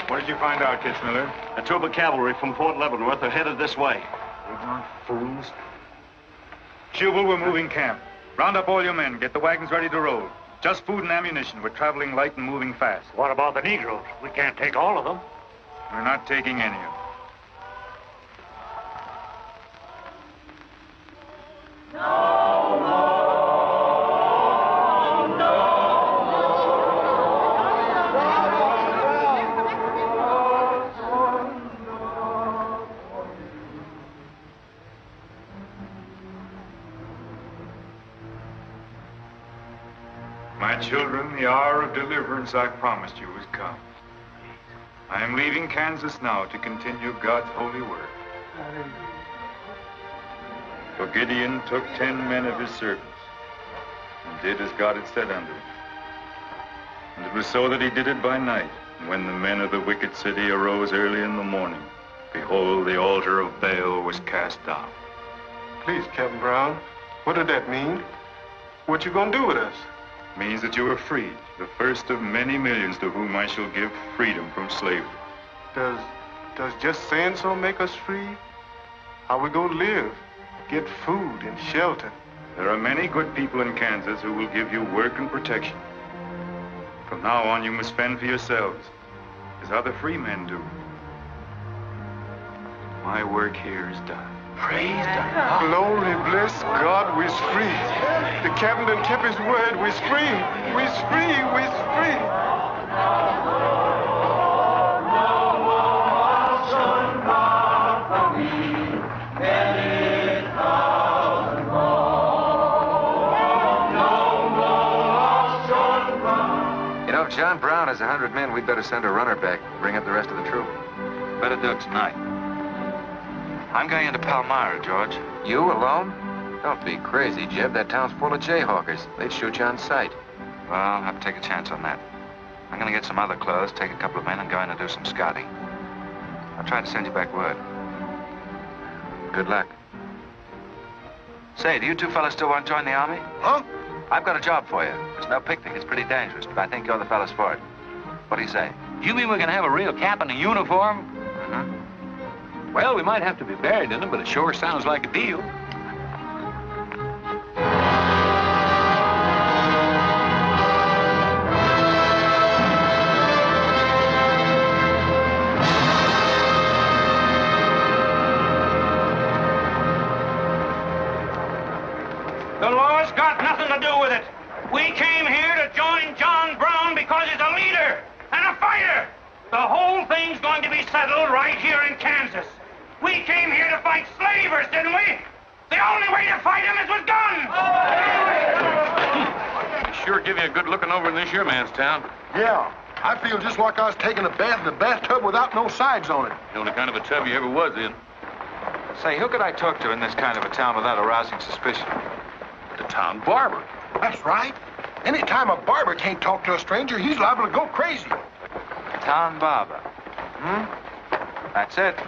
What did you find out, Kitzmiller? A troop of cavalry from Fort Leavenworth are headed this way. Ignorant fools. Jubal, we're moving camp. Round up all your men. Get the wagons ready to roll. Just food and ammunition. We're traveling light and moving fast. What about the Negroes? We can't take all of them. We're not taking any of them. My children, the hour of deliverance I promised you has come. I am leaving Kansas now to continue God's holy work. For Gideon took 10 men of his servants and did as God had said unto him. And it was so that he did it by night. And when the men of the wicked city arose early in the morning, behold, the altar of Baal was cast down. Please, Captain Brown, what did that mean? What you gonna do with us? Means that you are freed, the first of many millions to whom I shall give freedom from slavery. Does just saying so make us free? How we gonna live? Get food and shelter? There are many good people in Kansas who will give you work and protection. From now on, you must fend for yourselves, as other free men do. My work here is done. Praise God. Glory, bless God, we's free. The captain done kept his word, we's free. We's free, we's free. You know, if John Brown has 100 men, we'd better send a runner back, bring up the rest of the troop. Better do it tonight. I'm going into Palmyra, George. You alone? Don't be crazy, Jeb. That town's full of jayhawkers. They'd shoot you on sight. Well, I'll have to take a chance on that. I'm going to get some other clothes, take a couple of men, and go in and do some scouting. I'll try to send you back word. Good luck. Say, do you two fellas still want to join the Army? Huh? I've got a job for you. It's no picnic. It's pretty dangerous, but I think you're the fellas for it. What do you say? You mean we're going to have a real cap and a uniform? Mm-hmm. Well, we might have to be buried in them, but it sure sounds like a deal. The law's got nothing to do with it. We came here to join John Brown because he's a leader and a fighter. The whole thing's going to be settled right here in Kansas. We came here to fight slavers, didn't we? The only way to fight them is with guns. Sure give you a good looking over in this here man's town. Yeah, I feel just like I was taking a bath in a bathtub without no sides on it. The only kind of a tub you ever was in. Say, who could I talk to in this kind of a town without arousing suspicion? The town barber. That's right. Anytime a barber can't talk to a stranger, he's liable to go crazy. Town barber. That's it.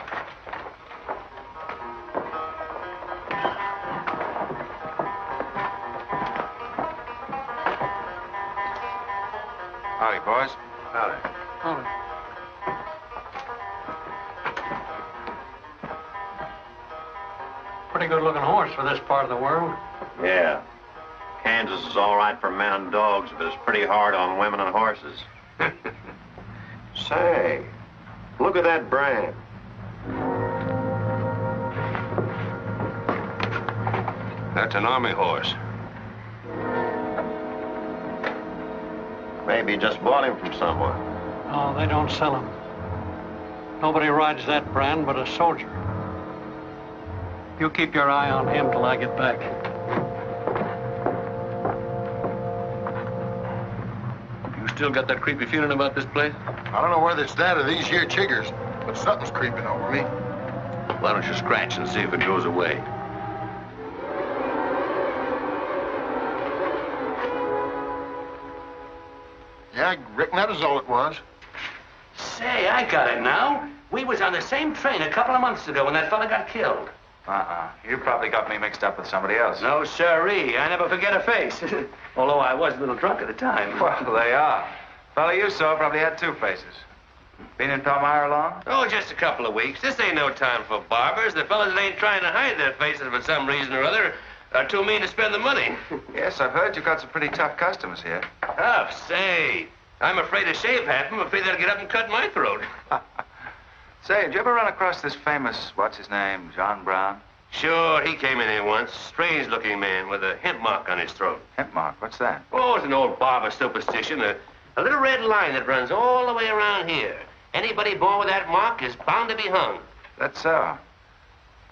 Howdy, boys. Howdy. Pretty good-looking horse for this part of the world. Yeah. Kansas is all right for men and dogs, but it's pretty hard on women and horses. Say, look at that brand. That's an army horse. Maybe just bought him from someone. Oh, they don't sell them. Nobody rides that brand but a soldier. You keep your eye on him till I get back. You still got that creepy feeling about this place? I don't know whether it's that or these here chiggers, but something's creeping over me. Why don't you scratch and see if it goes away? Yeah, I reckon that is all it was. Say, I got it now. We was on the same train a couple of months ago when that fella got killed. You probably got me mixed up with somebody else. No, sirree. I never forget a face. Although I was a little drunk at the time. Well, they are. Fella you saw probably had two faces. Been in Palmyra long? Oh, just a couple of weeks. This ain't no time for barbers. The fellas that ain't trying to hide their faces for some reason or other are too mean to spend the money. Yes, I've heard you've got some pretty tough customers here. Tough, say. I'm afraid to shave half of them. I'm afraid they'll get up and cut my throat. Say, did you ever run across this famous, what's his name, John Brown? Sure, he came in here once. Strange-looking man with a hemp mark on his throat. Hemp mark? What's that? Oh, it's an old barber superstition. A little red line that runs all the way around here. Anybody born with that mark is bound to be hung. That's so.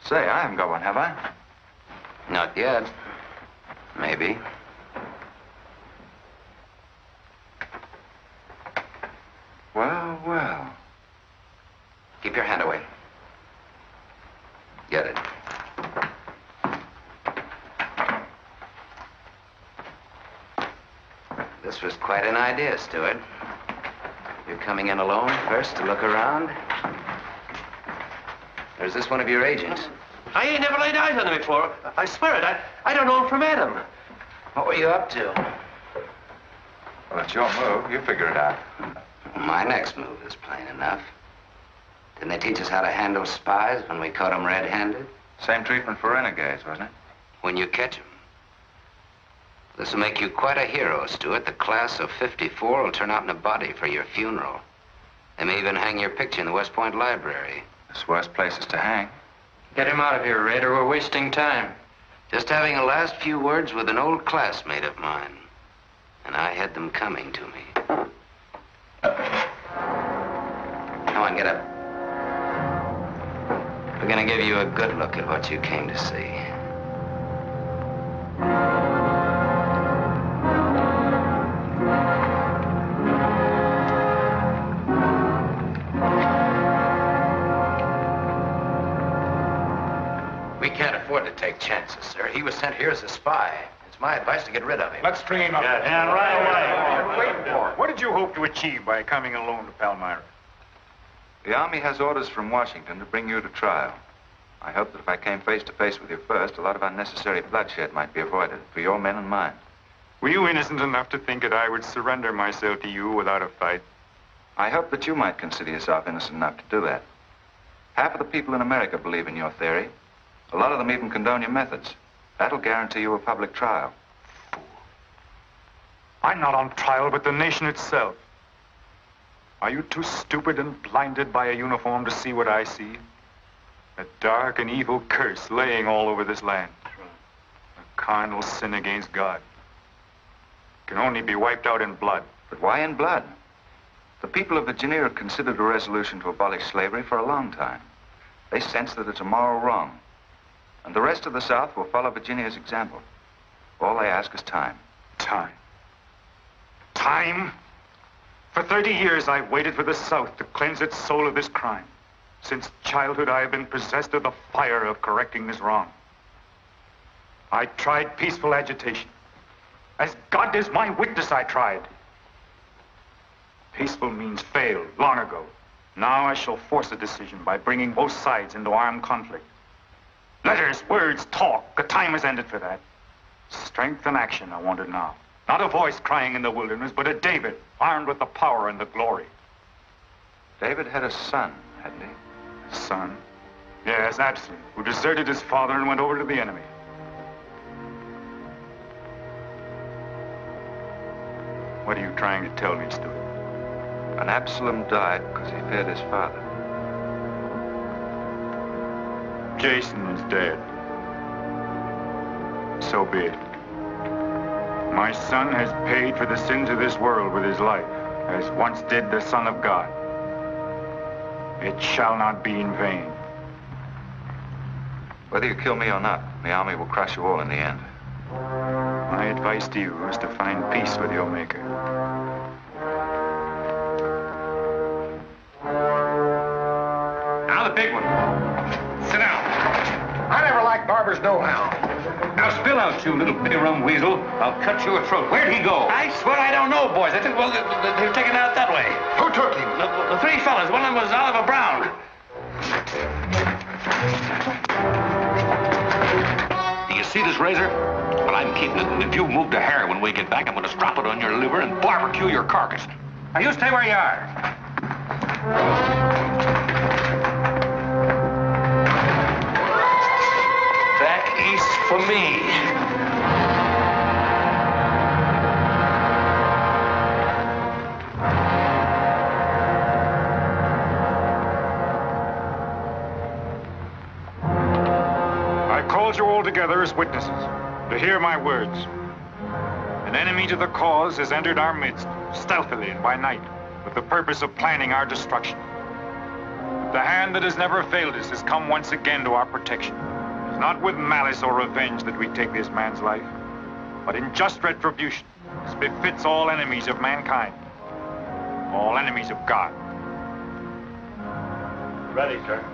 Say, I haven't got one, have I? Not yet. Maybe. Well, well. Keep your hand away. Get it. This was quite an idea, Stuart. You're coming in alone first to look around? Or is this one of your agents? I ain't never laid eyes on him before. I swear it. I don't know him from Adam. What were you up to? Well, it's your move. You figure it out. My next move is plain enough. Didn't they teach us how to handle spies when we caught them red-handed? Same treatment for renegades, wasn't it? When you catch them. This will make you quite a hero, Stuart. The class of '54 will turn out in a body for your funeral. They may even hang your picture in the West Point Library. There's worse places to hang. Get him out of here, Red, or we're wasting time. Just having a last few words with an old classmate of mine. And I had them coming to me. Come on, get up. We're gonna give you a good look at what you came to see. We can't afford to take chances, sir. He was sent here as a spy. It's my advice to get rid of him. Let's train up. Yes. And right away. Wait for it. What did you hope to achieve by coming alone to Palmyra? The Army has orders from Washington to bring you to trial. I hope that if I came face to face with you first, a lot of unnecessary bloodshed might be avoided for your men and mine. Were you innocent enough to think that I would surrender myself to you without a fight? I hope that you might consider yourself innocent enough to do that. Half of the people in America believe in your theory. A lot of them even condone your methods. That'll guarantee you a public trial. Fool. I'm not on trial, but the nation itself. Are you too stupid and blinded by a uniform to see what I see? A dark and evil curse laying all over this land. A carnal sin against God. Can only be wiped out in blood. But why in blood? The people of Virginia have considered a resolution to abolish slavery for a long time. They sense that it's a moral wrong. And the rest of the South will follow Virginia's example. All they ask is time. Time? Time? For 30 years, I've waited for the South to cleanse its soul of this crime. Since childhood, I have been possessed of the fire of correcting this wrong. I tried peaceful agitation. As God is my witness, I tried. Peaceful means failed long ago. Now I shall force a decision by bringing both sides into armed conflict. Letters, words, talk. The time has ended for that. Strength and action, I want it now. Not a voice crying in the wilderness, but a David, armed with the power and the glory. David had a son, hadn't he? Son? Yes, Absalom, who deserted his father and went over to the enemy. What are you trying to tell me, Stuart? And Absalom died because he feared his father. Jason is dead. So be it. My son has paid for the sins of this world with his life, as once did the Son of God. It shall not be in vain. Whether you kill me or not, the army will crush you all in the end. My advice to you is to find peace with your Maker. Now the big one. Sit down. I never liked Barber's know-how. Now spill out, you little bitty rum weasel. I'll cut your throat. Where'd he go? I swear I don't know, boys. I think, well, they were taken out that way. Who took him? The three fellas. One of them was Oliver Brown. Do you see this razor? Well, I'm keeping it, and if you move a hair when we get back, I'm going to strap it on your liver and barbecue your carcass. Now, you stay where you are. Back east for me. I called you all together as witnesses to hear my words. An enemy to the cause has entered our midst, stealthily and by night, with the purpose of planning our destruction. The hand that has never failed us has come once again to our protection. It's not with malice or revenge that we take this man's life, but in just retribution, as befits all enemies of mankind, all enemies of God. Ready, sir.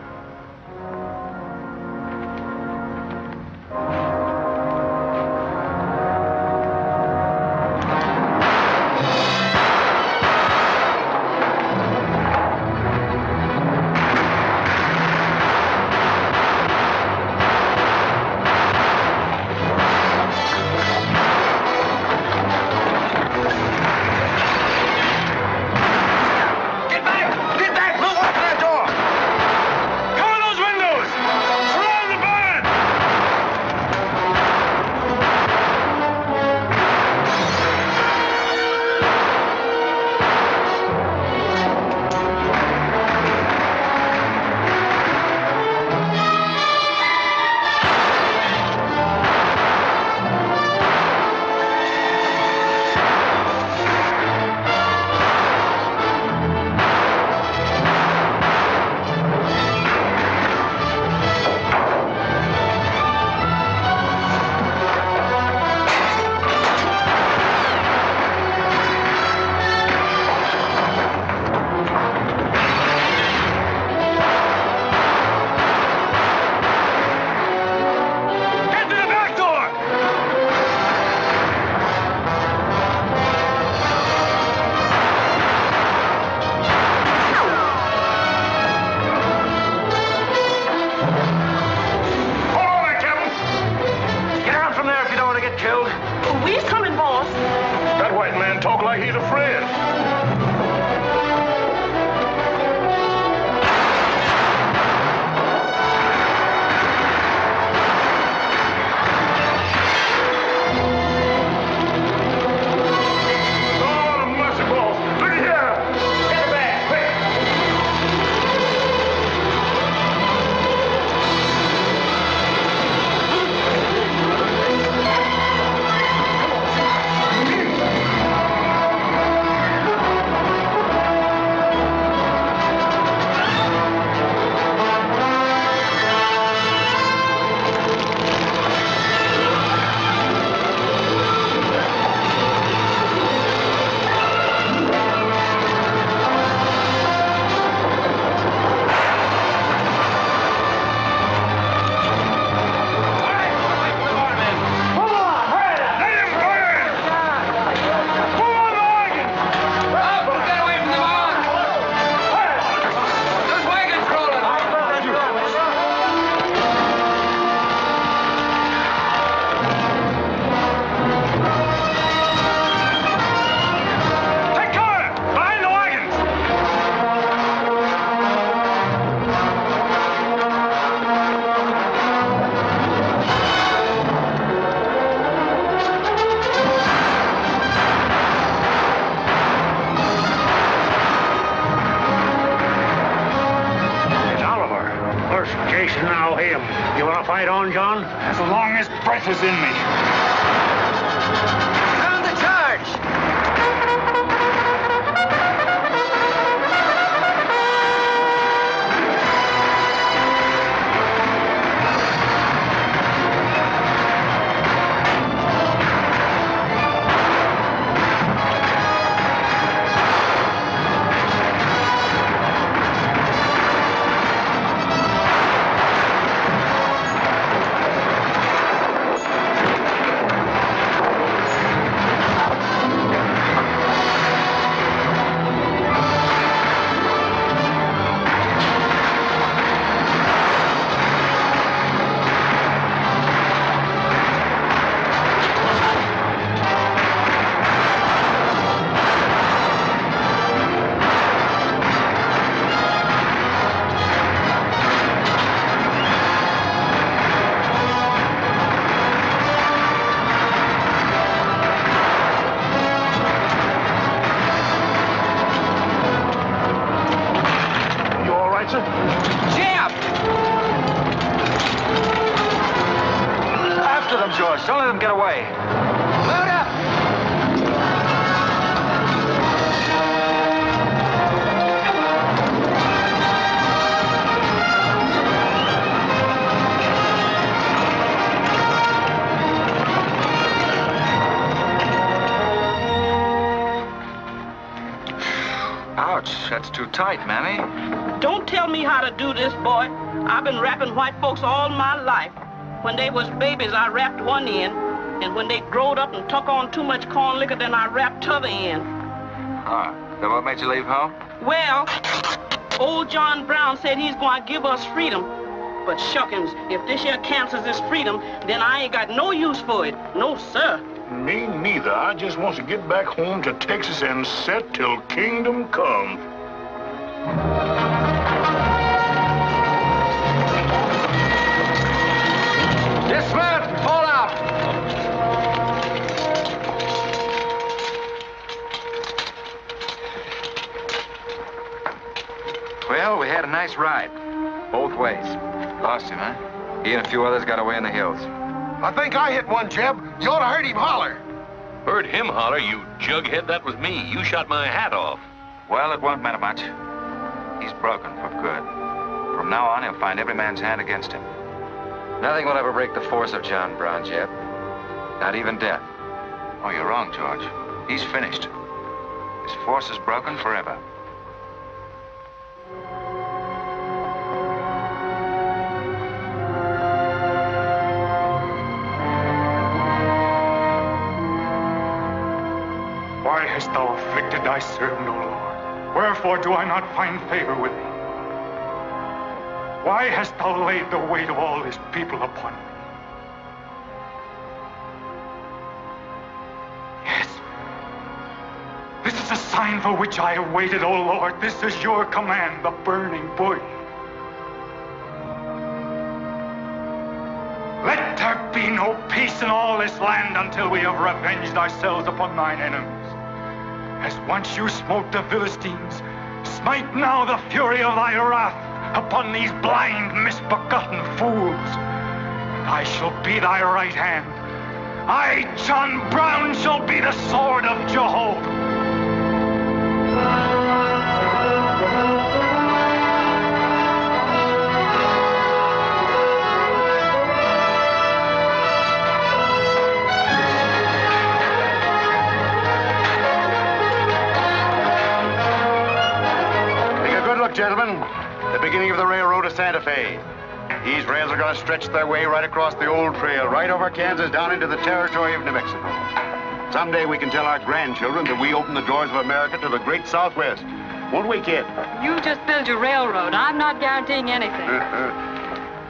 breath is in me. Sound the charge! George. Don't let them get away. Load up! Ouch, that's too tight, Mammy. Don't tell me how to do this, boy. I've been wrapping white folks all my life. When they was babies, I wrapped one end, and when they growed up and took on too much corn liquor, then I wrapped t'other end. Ah, that what made you leave home? Well, old John Brown said he's going to give us freedom. But shuckins, if this here cancels this freedom, then I ain't got no use for it. No, sir. Me neither. I just want to get back home to Texas and set till kingdom come. Dismount! Fall out! Well, we had a nice ride. Both ways. Lost him, huh? He and a few others got away in the hills. I think I hit one, Jeb. You ought to heard him holler. Heard him holler, you jughead? That was me. You shot my hat off. Well, it won't matter much. He's broken for good. From now on, he'll find every man's hand against him. Nothing will ever break the force of John Brown, Jeb. Not even death. Oh, you're wrong, George. He's finished. His force is broken forever. Why hast thou afflicted thy servant, O Lord? Wherefore do I not find favor with thee? Why hast thou laid the weight of all this people upon me? Yes. This is a sign for which I have waited, O Lord. This is your command, the burning bush. Let there be no peace in all this land until we have revenged ourselves upon thine enemies. As once you smote the Philistines, smite now the fury of thy wrath upon these blind, misbegotten fools. And I shall be thy right hand. I, John Brown, shall be the sword of Jehovah. Gentlemen, the beginning of the railroad to Santa Fe. These rails are going to stretch their way right across the old trail, right over Kansas, down into the territory of New Mexico. Someday we can tell our grandchildren that we opened the doors of America to the great Southwest. Won't we, kid? You just build your railroad. I'm not guaranteeing anything.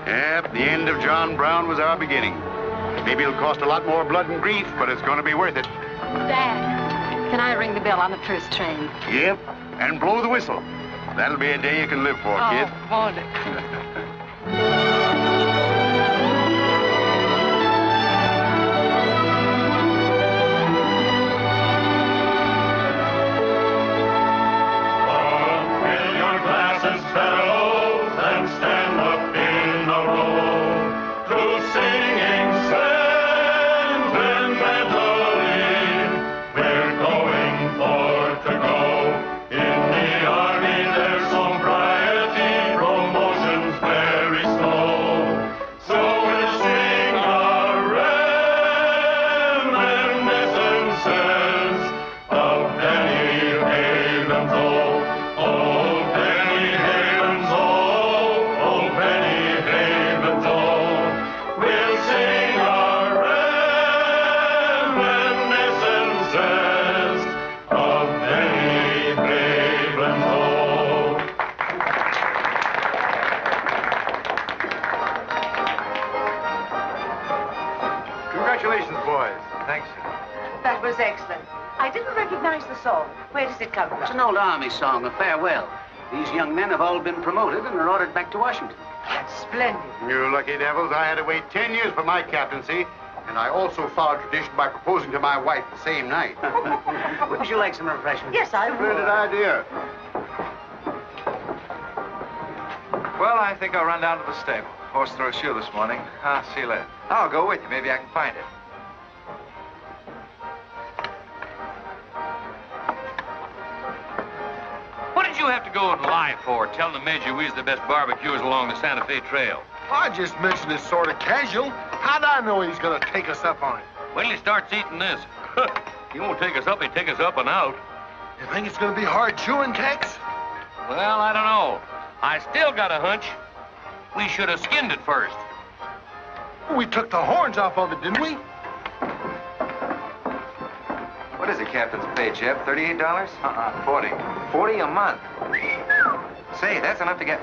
Yep, the end of John Brown was our beginning. Maybe it'll cost a lot more blood and grief, but it's going to be worth it. Dad, can I ring the bell on the first train? Yep, and blow the whistle. That'll be a day you can live for, kid. Won't it? Fill your glasses, fellows, and stand up in a row to singing, That was excellent. I didn't recognize the song. Where does it come from? It's an old Army song, a farewell. These young men have all been promoted and are ordered back to Washington. That's splendid. You lucky devils, I had to wait 10 years for my captaincy, and I also followed tradition by proposing to my wife the same night. Would you like some refreshment? Yes, I would. Splendid idea. Well, I think I'll run down to the stable. Horse threw a shoe this morning. I'll see you later. I'll go with you. Maybe I can find it. What did you have to go and lie for, telling the Major we's the best barbecuers along the Santa Fe Trail? I just mentioned it sort of casual. How'd I know he's gonna take us up on it? When he starts eating this, he won't take us up, he'll take us up and out. You think it's gonna be hard chewing, Tex? Well, I don't know. I still got a hunch. We should have skinned it first. We took the horns off of it, didn't we? What is the captain's pay, Jeb? $38? 40. 40 a month. Say, that's enough to get...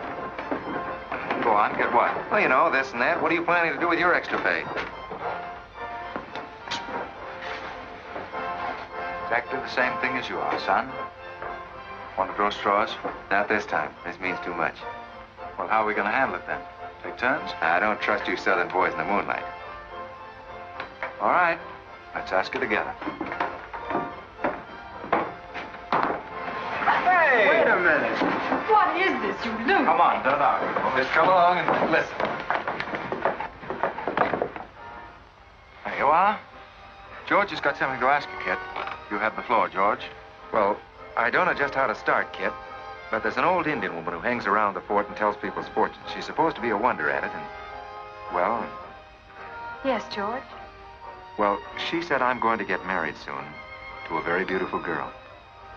Go on, get what? Well, you know, this and that. What are you planning to do with your extra pay? Exactly the same thing as you are, son. Want to draw straws? Not this time. This means too much. Well, how are we going to handle it then? Take turns? I don't trust you southern boys in the moonlight. All right. Let's ask it together. Hey! Wait a minute. What is this, you loot? Come on, don't argue. Just come along and listen. There you are. George has got something to ask you, Kit. You have the floor, George. Well, I don't know just how to start, Kit, but there's an old Indian woman who hangs around the fort and tells people's fortunes. She's supposed to be a wonder at it, and, well... Yes, George? Well, she said I'm going to get married soon to a very beautiful girl.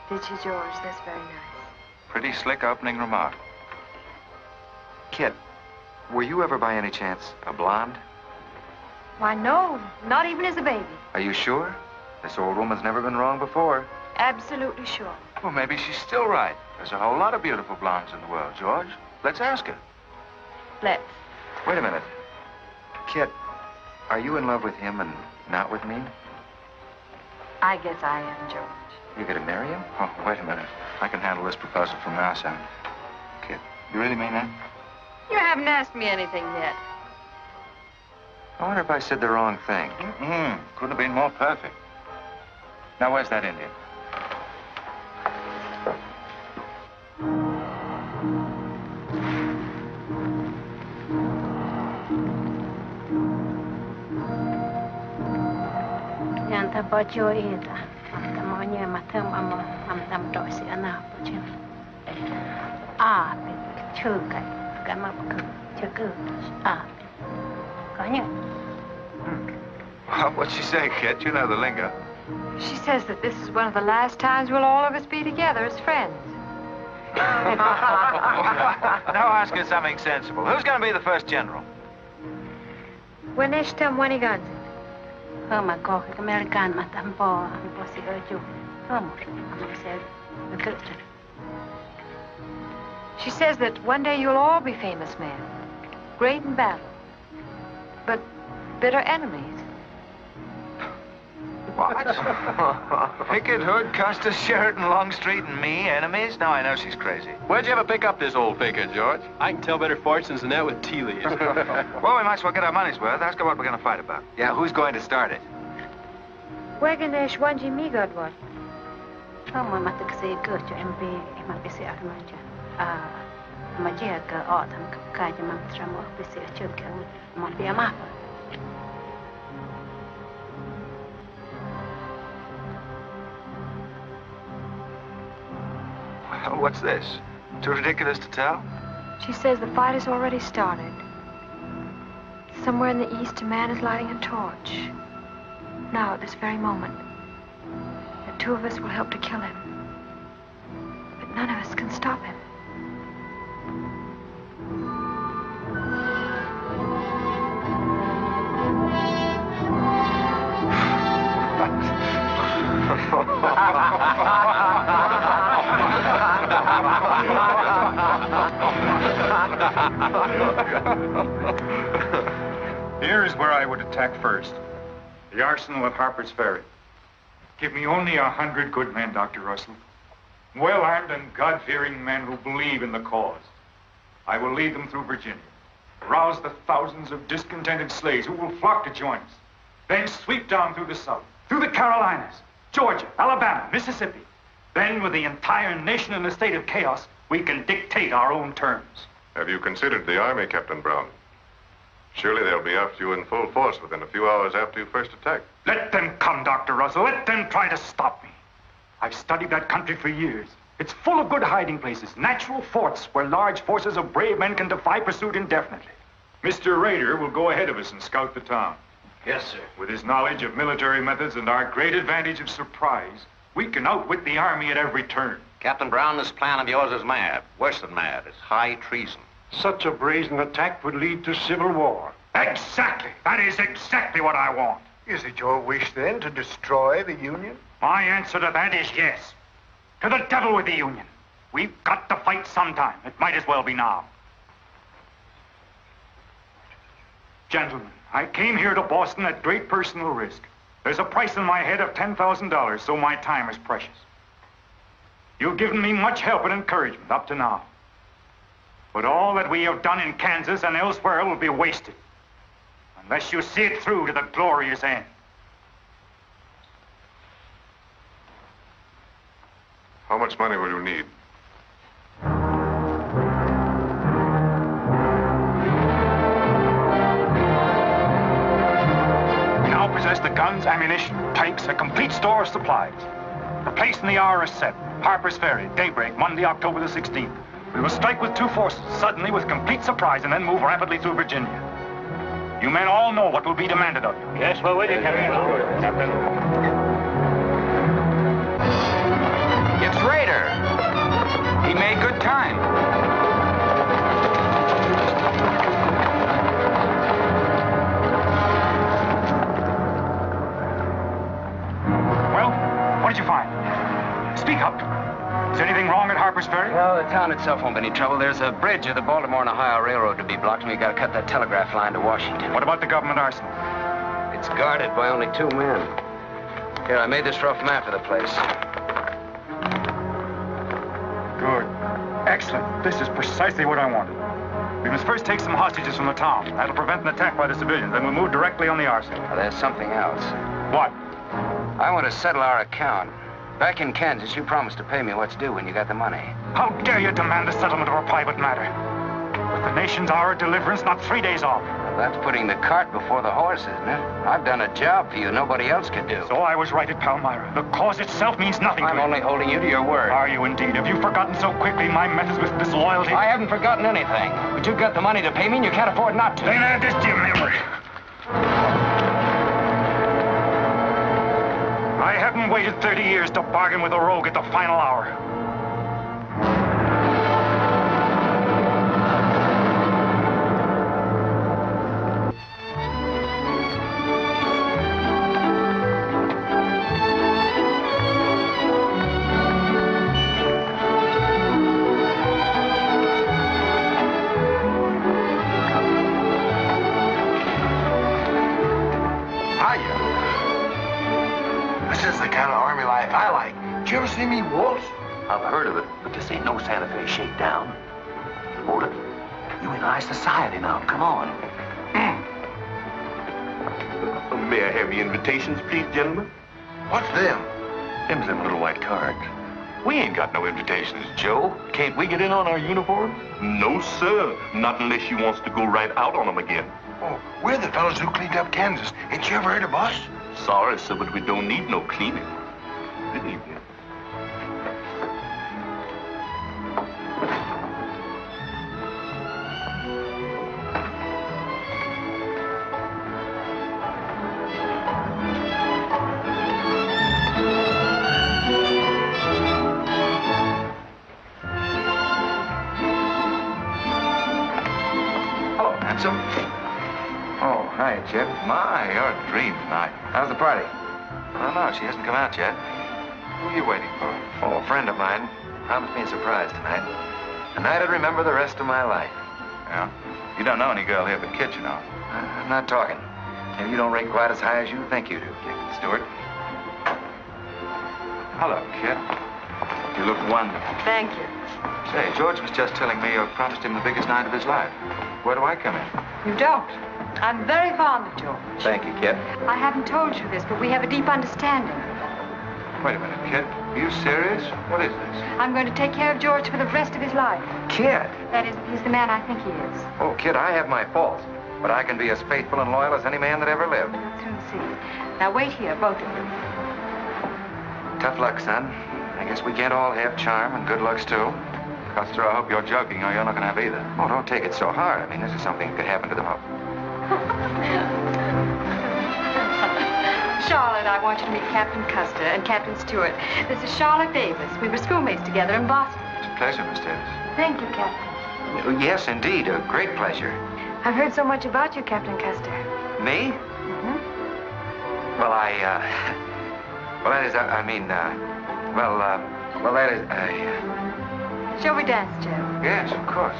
Did she, George? That's very nice. Pretty slick opening remark. Kit, were you ever by any chance a blonde? Why, no, not even as a baby. Are you sure? This old woman's never been wrong before. Absolutely sure. Well, maybe she's still right. There's a whole lot of beautiful blondes in the world, George. Let's ask her. Let's. Wait a minute. Kit, are you in love with him and not with me? I guess I am, George. You gonna marry him? Oh, wait a minute. I can handle this proposal from now on. Kit, you really mean that? You haven't asked me anything yet. I wonder if I said the wrong thing. Couldn't have been more perfect. Now, where's that Indian? Yanta bajo ida, amtamonya matam amtam dosi anapochin. Ah, chuka, gamapku, chuku, ah. Kanya. Well, what'd she say, Kit? You know the lingo. She says that this is one of the last times we'll all of us be together as friends. Now ask her something sensible. Who's going to be the first general? When is Tamwanigan? Homa ko American matampo posi oju. Homor, said the Curtiz. She says that one day you'll all be famous men, great in battle, but bitter enemies. What? Pickett, Hood, Custer, Sheridan, Longstreet, and me, enemies? Now I know she's crazy. Where'd you ever pick up this old faker, George? I can tell better fortunes than that with tea leaves. Well, we might as well get our money's worth. Ask her what we're going to fight about. Yeah, who's going to start it? Weganesh Wanji Migodwat. Homa matakse gurcho MB mapisi armaja. Ah, majia ka autumn kaja mamtramo pisi chukka mapia mapa. What's this? Too ridiculous to tell? She says the fight has already started. Somewhere in the east, a man is lighting a torch. Now, at this very moment, the two of us will help to kill him. But none of us can stop him. Here is where I would attack first. The arsenal at Harper's Ferry. Give me only 100 good men, Dr. Russell. Well-armed and God-fearing men who believe in the cause. I will lead them through Virginia. Rouse the thousands of discontented slaves who will flock to join us. Then sweep down through the South, through the Carolinas, Georgia, Alabama, Mississippi. Then, with the entire nation in a state of chaos, we can dictate our own terms. Have you considered the Army, Captain Brown? Surely they'll be after you in full force within a few hours after you first attack. Let them come, Dr. Russell. Let them try to stop me. I've studied that country for years. It's full of good hiding places, natural forts where large forces of brave men can defy pursuit indefinitely. Mr. Raider will go ahead of us and scout the town. Yes, sir. With his knowledge of military methods and our great advantage of surprise, we can outwit the Army at every turn. Captain Brown, this plan of yours is mad. Worse than mad. It's high treason. Such a brazen attack would lead to civil war. Exactly. That is exactly what I want. Is it your wish, then, to destroy the Union? My answer to that is yes. To the devil with the Union. We've got to fight sometime. It might as well be now. Gentlemen, I came here to Boston at great personal risk. There's a price in my head of $10,000, so my time is precious. You've given me much help and encouragement up to now. But all that we have done in Kansas and elsewhere will be wasted unless you see it through to the glorious end. How much money will you need? We now possess the guns, ammunition, tanks, a complete store of supplies. The place and the hour is set. Harper's Ferry, daybreak, Monday, October the 16th. We will strike with 2 forces, suddenly with complete surprise, and then move rapidly through Virginia. You men all know what will be demanded of you. Yes, we're with you, Captain. It's Raider. He made good time. Well, what did you find? Speak up. Is anything wrong at Harper's Ferry? Well, the town itself won't be any trouble. There's a bridge of the Baltimore and Ohio Railroad to be blocked, and we've got to cut that telegraph line to Washington. What about the government arsenal? It's guarded by only 2 men. Here, I made this rough map of the place. Good. Excellent. This is precisely what I wanted. We must first take some hostages from the town. That'll prevent an attack by the civilians. Then we'll move directly on the arsenal. Well, there's something else. What? I want to settle our account. Back in Kansas, you promised to pay me what's due when you got the money. How dare you demand the settlement of a private matter? With the nation's hour of deliverance not 3 days off. Well, that's putting the cart before the horse, isn't it? I've done a job for you nobody else could do. So I was right at Palmyra. The cause itself means nothing to you. I'm only holding you to your word. Are you indeed? Have you forgotten so quickly my methods with disloyalty? I haven't forgotten anything. But you've got the money to pay me and you can't afford not to. Then add this to your memory. I haven't waited 30 years to bargain with a rogue at the final hour. Did you ever see me wolves? I've heard of it, but this ain't no Santa Fe shakedown. Hold it. You in high society now. Come on. May I have your invitations, please, gentlemen? What's them? Them little white cards. We ain't got no invitations, Joe. Can't we get in on our uniform? No, sir. Not unless you wants to go right out on them again. Oh, we're the fellows who cleaned up Kansas. Ain't you ever heard of us? Sorry, sir, but we don't need no cleaning. Good evening. Oh, hi, Jeb. My, you're a dream tonight. How's the party? I don't know. She hasn't come out yet. Who are you waiting for? Oh, a friend of mine. Promised me a surprise tonight. A night I'd remember the rest of my life. Yeah? You don't know any girl here but Kit, you know. I'm not talking. Maybe you don't rate quite as high as you think you do, Captain Stuart. Hello, Kit. You look wonderful. Thank you. Say, George was just telling me you promised him the biggest night of his life. Where do I come in? You don't. I'm very fond of George. Thank you, Kit. I haven't told you this, but we have a deep understanding. Wait a minute, Kit. Are you serious? What is this? I'm going to take care of George for the rest of his life. Kit! That is, he's the man I think he is. Oh, Kit, I have my faults. But I can be as faithful and loyal as any man that ever lived. We'll soon see. Now wait here, both of you. Tough luck, son. I guess we can't all have charm and good looks, too. Custer, I hope you're joking or you're not going to have either. Oh, don't take it so hard. I mean, this is something that could happen to the hope. Charlotte, I want you to meet Captain Custer and Captain Stuart. This is Charlotte Davis. We were schoolmates together in Boston. It's a pleasure, Miss Davis. Thank you, Captain. Oh, yes, indeed. A great pleasure. I've heard so much about you, Captain Custer. Me? Mm-hmm. Well, well, that is, well, that is, Shall we dance, Jeb? Yes, of course.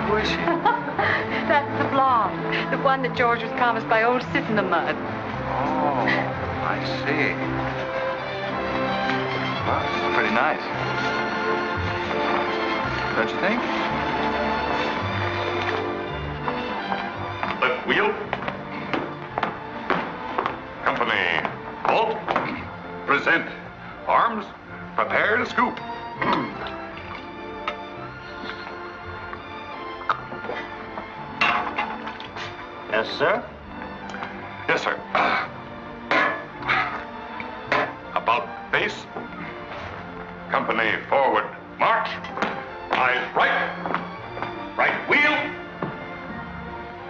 Who is she? That's the blonde. The one that George was promised by old Sit in the Mud. Oh, I see. Well, it's pretty nice. Don't you think? Left wheel. Company. Halt. Present. Arms. Prepare to scoop. Yes, sir? Yes, sir. About face. Company forward. March. Eyes right. Right wheel.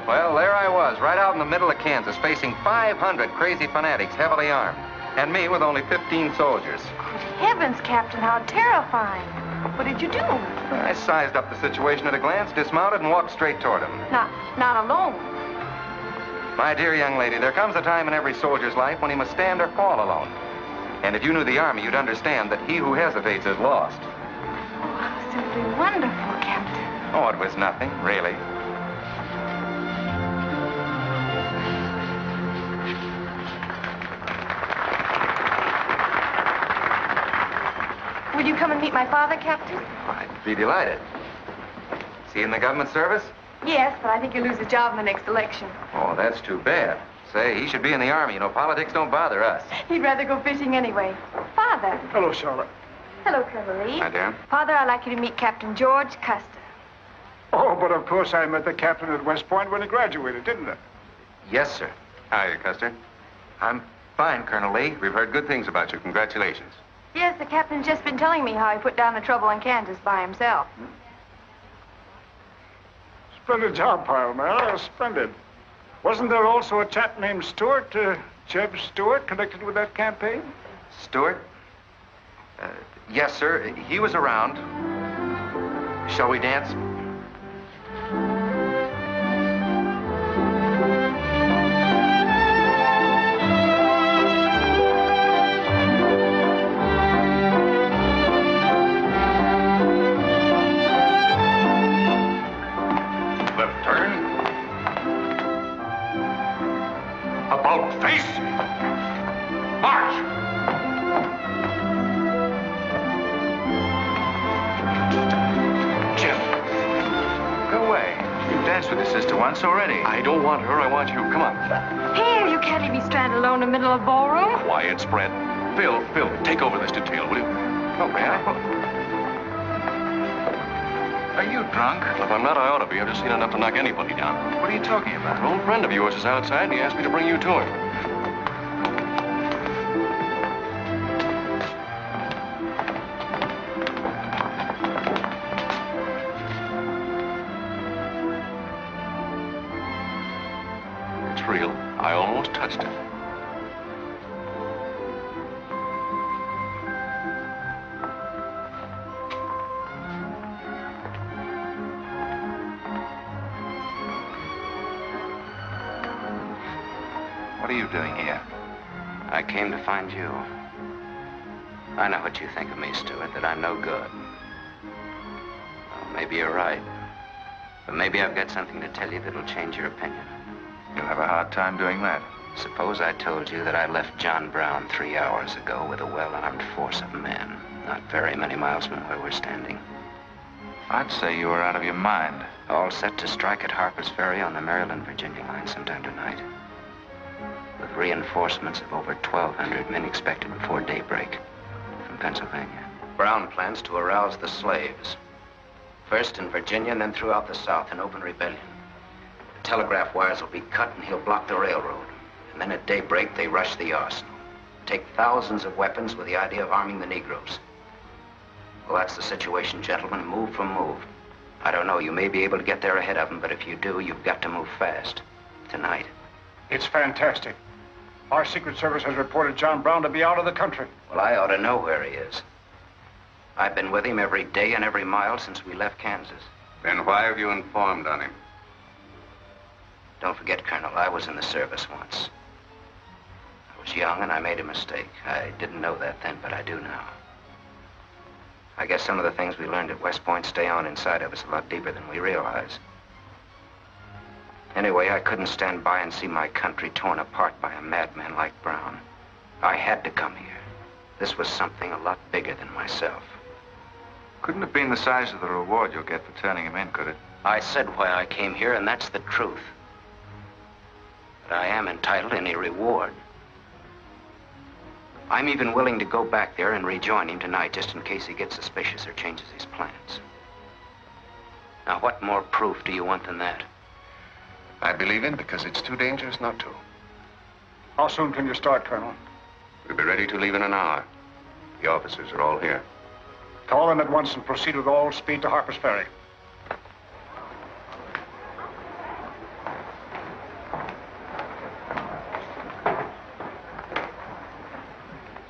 Well, there I was, right out in the middle of Kansas, facing 500 crazy fanatics, heavily armed. And me with only 15 soldiers. Good heavens, Captain, how terrifying. What did you do? I sized up the situation at a glance, dismounted, and walked straight toward him. Not alone. My dear young lady, there comes a time in every soldier's life when he must stand or fall alone. And if you knew the Army, you'd understand that he who hesitates is lost. Oh, simply wonderful, Captain. Oh, it was nothing, really. Will you come and meet my father, Captain? I'd be delighted. Is he in the government service? Yes, but I think he'll lose his job in the next election. Oh, that's too bad. Say, he should be in the Army. You know, politics don't bother us. He'd rather go fishing anyway. Father. Hello, Charlotte. Hello, Colonel Lee. Hi, dear. Father, I'd like you to meet Captain George Custer. Oh, but of course I met the captain at West Point when he graduated, didn't I? Yes, sir. Hi, Custer. I'm fine, Colonel Lee. We've heard good things about you. Congratulations. Yes, the captain's just been telling me how he put down the trouble in Kansas by himself. Splendid job, pile, man. Splendid. Wasn't there also a chap named Stuart, Jeb Stuart, connected with that campaign? Stuart? Yes, sir. He was around. Shall we dance? Left turn. About face. March. Jim. Go away. You've danced with your sister once already. I don't want her. I want you. Come on. Here, you can't leave me stranded alone in the middle of a ballroom. Quiet, spread. Phil, take over this detail, will you? Oh, may I? Are you drunk? If I'm not, I ought to be. I've just seen enough to knock anybody down. What are you talking about? An old friend of yours is outside, and he asked me to bring you to him. It's real. I almost touched it. What are you doing here? I came to find you. I know what you think of me, Stuart, that I'm no good. Well, maybe you're right. But maybe I've got something to tell you that'll change your opinion. You'll have a hard time doing that. Suppose I told you that I left John Brown 3 hours ago with a well-armed force of men, not very many miles from where we're standing. I'd say you were out of your mind. All set to strike at Harper's Ferry on the Maryland-Virginia line sometime tonight. With reinforcements of over 1,200 men expected before daybreak from Pennsylvania. Brown plans to arouse the slaves. First in Virginia and then throughout the South in open rebellion. The telegraph wires will be cut and he'll block the railroad. And then at daybreak, they rush the arsenal. Take thousands of weapons with the idea of arming the Negroes. Well, that's the situation, gentlemen. Move for move. I don't know, you may be able to get there ahead of them, but if you do, you've got to move fast. Tonight. It's fantastic. Our Secret Service has reported John Brown to be out of the country. Well, I ought to know where he is. I've been with him every day and every mile since we left Kansas. Then why have you informed on him? Don't forget, Colonel, I was in the service once. I was young and I made a mistake. I didn't know that then, but I do now. I guess some of the things we learned at West Point stay on inside of us a lot deeper than we realize. Anyway, I couldn't stand by and see my country torn apart by a madman like Brown. I had to come here. This was something a lot bigger than myself. Couldn't have been the size of the reward you'll get for turning him in, could it? I said why I came here, and that's the truth. But I am entitled to any reward. I'm even willing to go back there and rejoin him tonight, just in case he gets suspicious or changes his plans. Now, what more proof do you want than that? I believe in because it's too dangerous not to. How soon can you start, Colonel? We'll be ready to leave in an hour. The officers are all here. Call them at once and proceed with all speed to Harper's Ferry.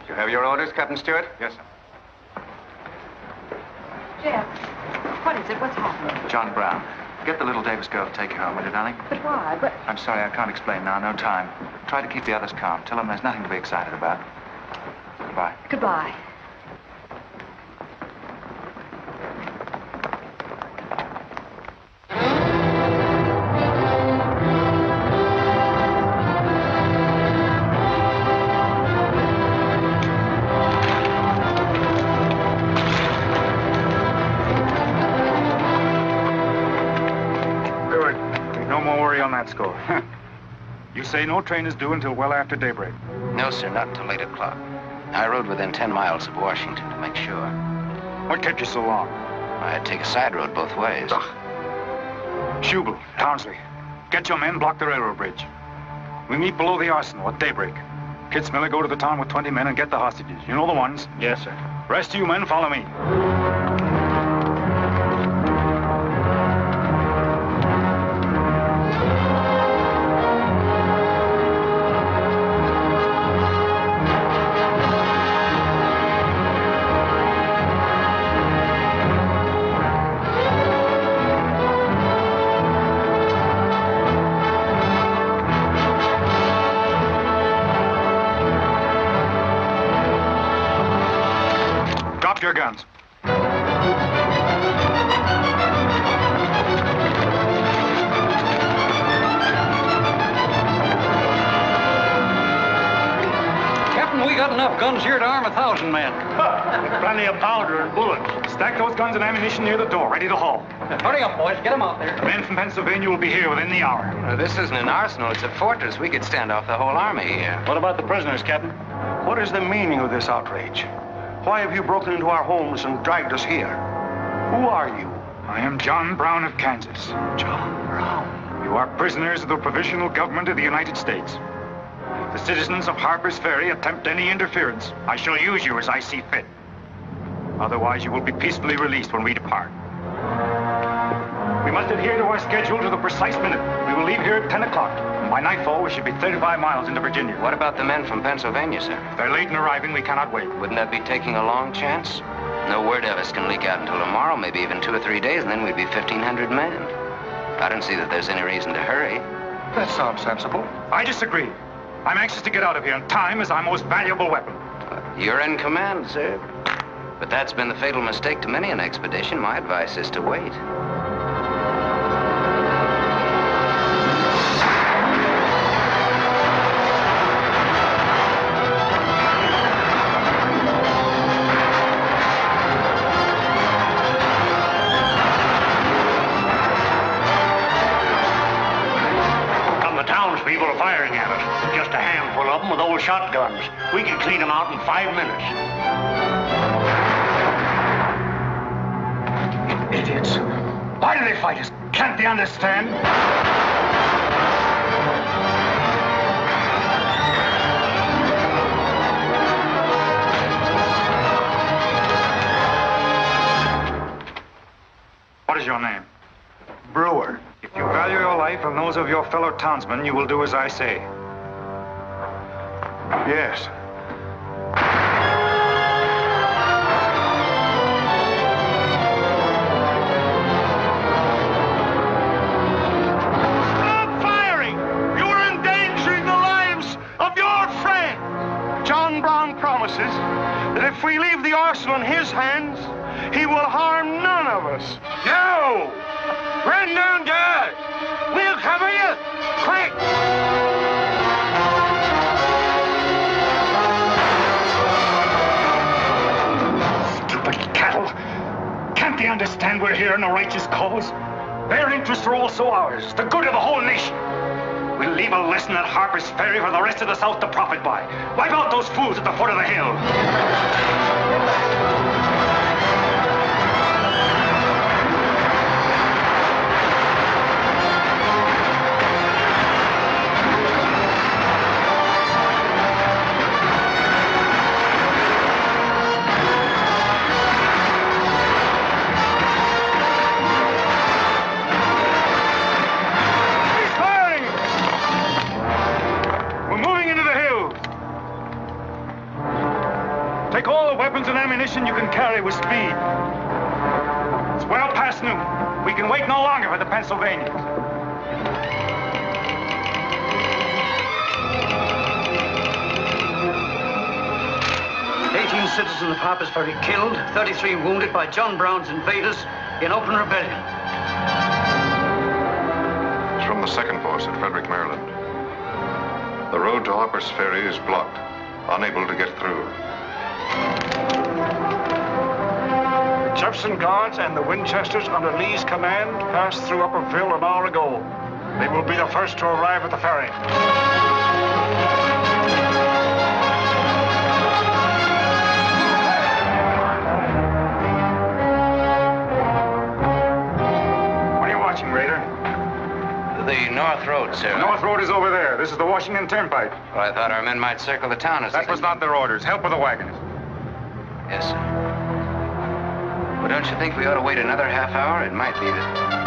You have your orders, Captain Stuart? Yes, sir. Jeb, what is it? What's happening? John Brown. Get the little Davis girl to take you home, will you, darling? But why? But... I'm sorry, I can't explain now. No time. Try to keep the others calm. Tell them there's nothing to be excited about. Goodbye. Goodbye. Score. You say no train is due until well after daybreak? No, sir, not until 8 o'clock. I rode within 10 miles of Washington to make sure. What kept you so long? I had to take a side road both ways. Schubel, Townsley, get your men, block the railroad bridge. We meet below the arsenal at daybreak. Kitzmiller, go to the town with 20 men and get the hostages. You know the ones? Yes, sir. Rest of you men, follow me. Your guns. Captain, we got enough guns here to arm 1,000 men. Plenty of powder and bullets. Stack those guns and ammunition near the door, ready to haul. Hurry up, boys. Get them out there. The men from Pennsylvania will be here within the hour. Well, this isn't an arsenal. It's a fortress. We could stand off the whole army here. What about the prisoners, Captain? What is the meaning of this outrage? Why have you broken into our homes and dragged us here? Who are you? I am John Brown of Kansas. John Brown? You are prisoners of the provisional government of the United States. If the citizens of Harper's Ferry attempt any interference, I shall use you as I see fit. Otherwise, you will be peacefully released when we depart. We must adhere to our schedule to the precise minute. We will leave here at 10 o'clock. By nightfall, we should be 35 miles into Virginia. What about the men from Pennsylvania, sir? If they're late in arriving, we cannot wait. Wouldn't that be taking a long chance? No word of us can leak out until tomorrow, maybe even 2 or 3 days, and then we'd be 1,500 men. I don't see that there's any reason to hurry. That sounds sensible. I disagree. I'm anxious to get out of here, and time is our most valuable weapon. You're in command, sir. But that's been the fatal mistake to many an expedition. My advice is to wait. shotguns. We can clean them out in 5 minutes. Idiots. Why do they fight us? Can't they understand? What is your name? Brewer. If you value your life and those of your fellow townsmen, you will do as I say. Yes. Stop firing! You are endangering the lives of your friend. John Brown promises that if we leave the arsenal in his hands, he will harm none of us. No! Run down, guard! We'll cover you! Quick! Stupid cattle! Can't they understand we're here in a righteous cause? Their interests are also ours, the good of the whole nation. We'll leave a lesson at Harper's Ferry for the rest of the South to profit by. Wipe out those fools at the foot of the hill. Take all the weapons and ammunition you can carry with speed. It's well past noon. We can wait no longer for the Pennsylvanians. 18 citizens of Harper's Ferry killed, 33 wounded by John Brown's invaders in open rebellion. It's from the second force at Frederick, Maryland. The road to Harper's Ferry is blocked, unable to get through. The Jefferson Guards and the Winchesters under Lee's command passed through Upperville an hour ago. They will be the first to arrive at the ferry. What are you watching, Raider? The North Road, sir. The North Road is over there. This is the Washington Turnpike. Well, I thought our men might circle the town as That was not their orders. Help with the wagons. Yes, sir. Well, don't you think we ought to wait another half hour? It might be that...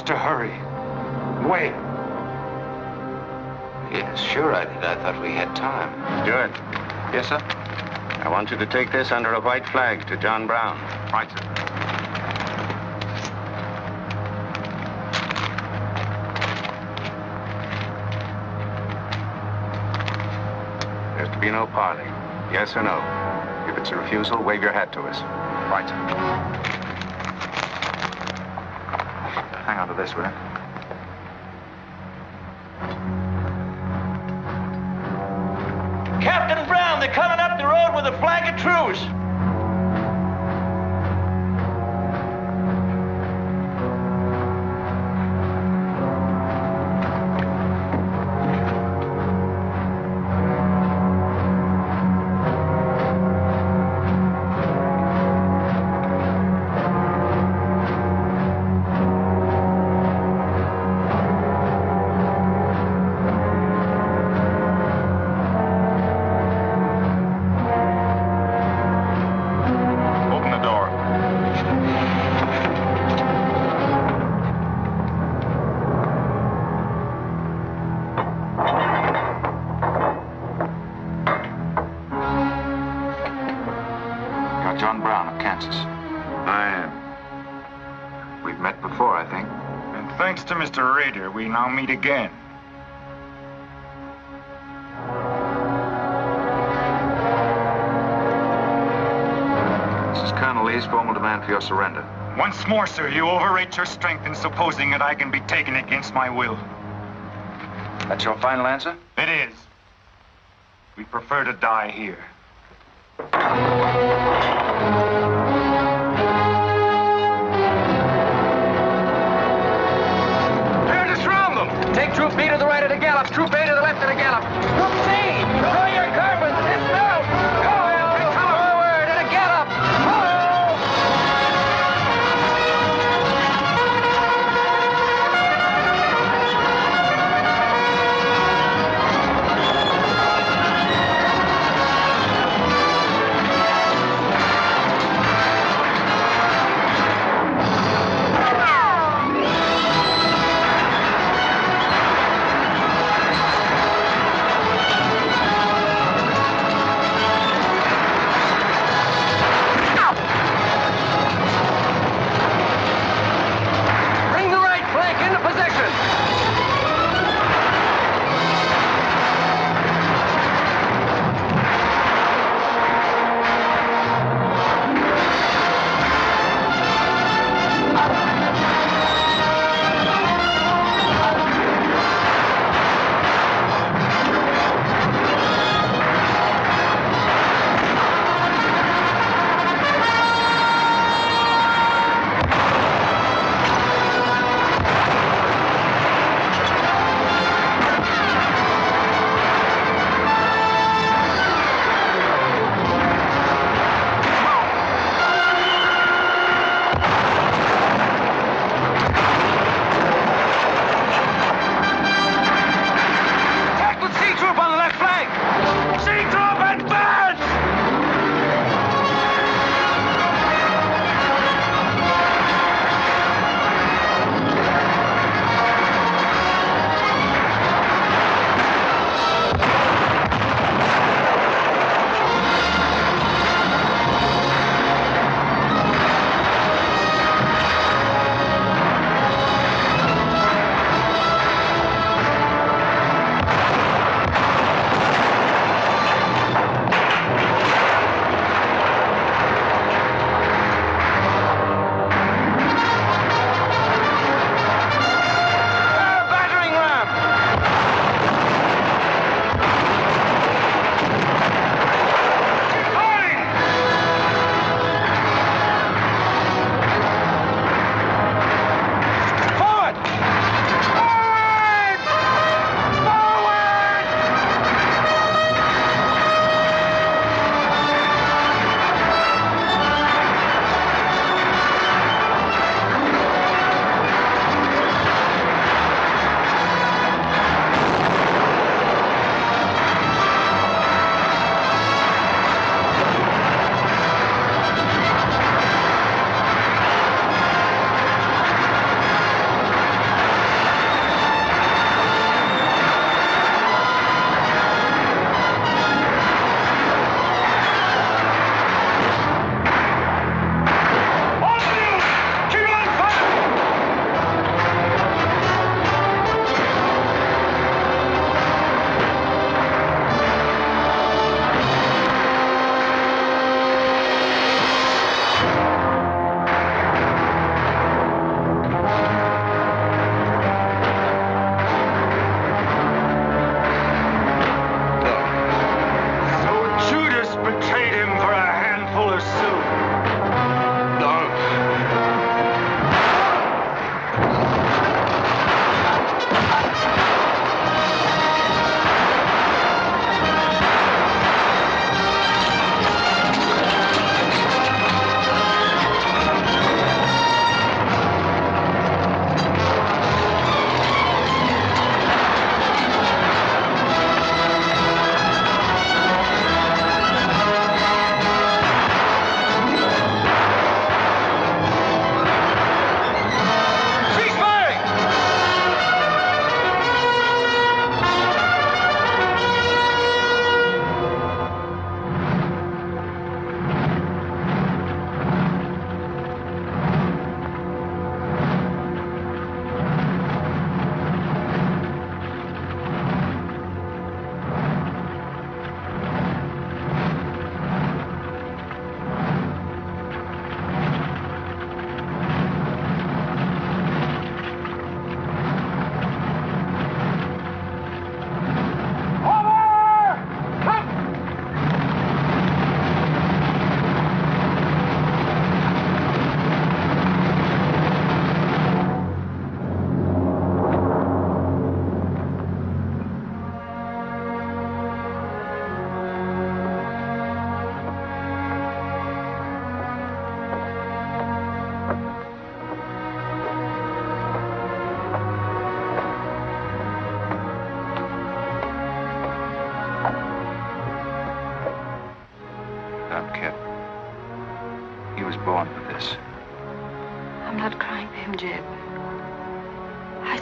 To hurry. Wait. Yes, sure I did. I thought we had time. Stuart. Yes, sir? I want you to take this under a white flag to John Brown. Right, sir. There's to be no parley. Yes or no? If it's a refusal, wave your hat to us. Right, sir. Hang on to this, will you? Captain Brown, they're coming up the road with a flag of truce. Kansas. I am. We've met before, I think. And thanks to Mr. Rader, we now meet again. This is Colonel Lee's formal demand for your surrender. Once more, sir, you overrate your strength in supposing that I can be taken against my will. That's your final answer? It is. We prefer to die here. They're to surround them. Take Troop B to the right of the gallop. Troop A to the left of the gallop. Troop C, throw your carbons. Dismount. Go. Forward at a gallop.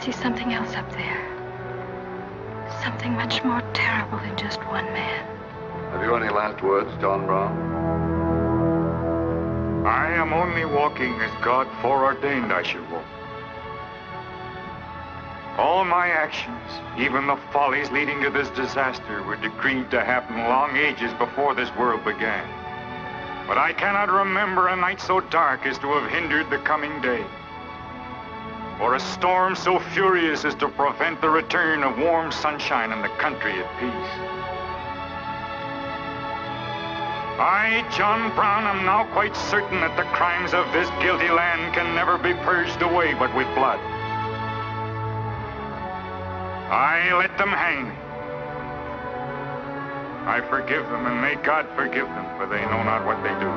see something else up there. Something much more terrible than just one man. Have you any last words, John Brown? I am only walking as God foreordained I should walk. All my actions, even the follies leading to this disaster, were decreed to happen long ages before this world began. But I cannot remember a night so dark as to have hindered the coming day, or a storm so furious as to prevent the return of warm sunshine and the country at peace. I, John Brown, am now quite certain that the crimes of this guilty land can never be purged away but with blood. I let them hang me. I forgive them, and may God forgive them, for they know not what they do.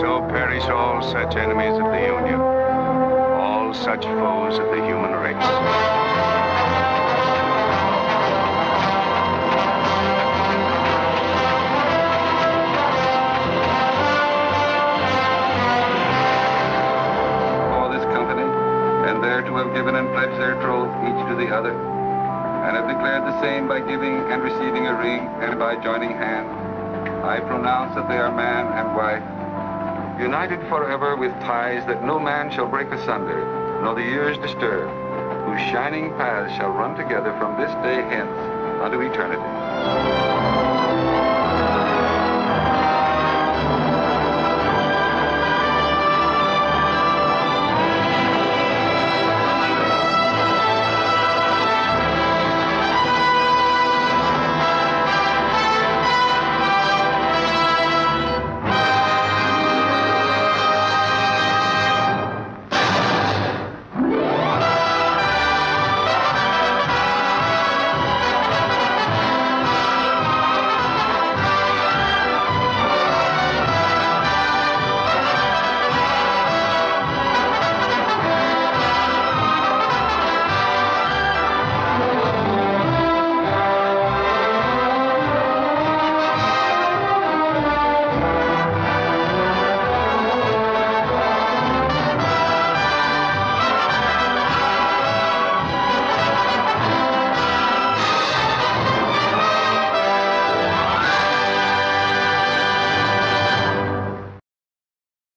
So perish all such enemies of the Union, all such foes of the human race. To have given and pledged their troth each to the other, and have declared the same by giving and receiving a ring and by joining hands, I pronounce that they are man and wife, united forever with ties that no man shall break asunder, nor the years disturb, whose shining paths shall run together from this day hence unto eternity.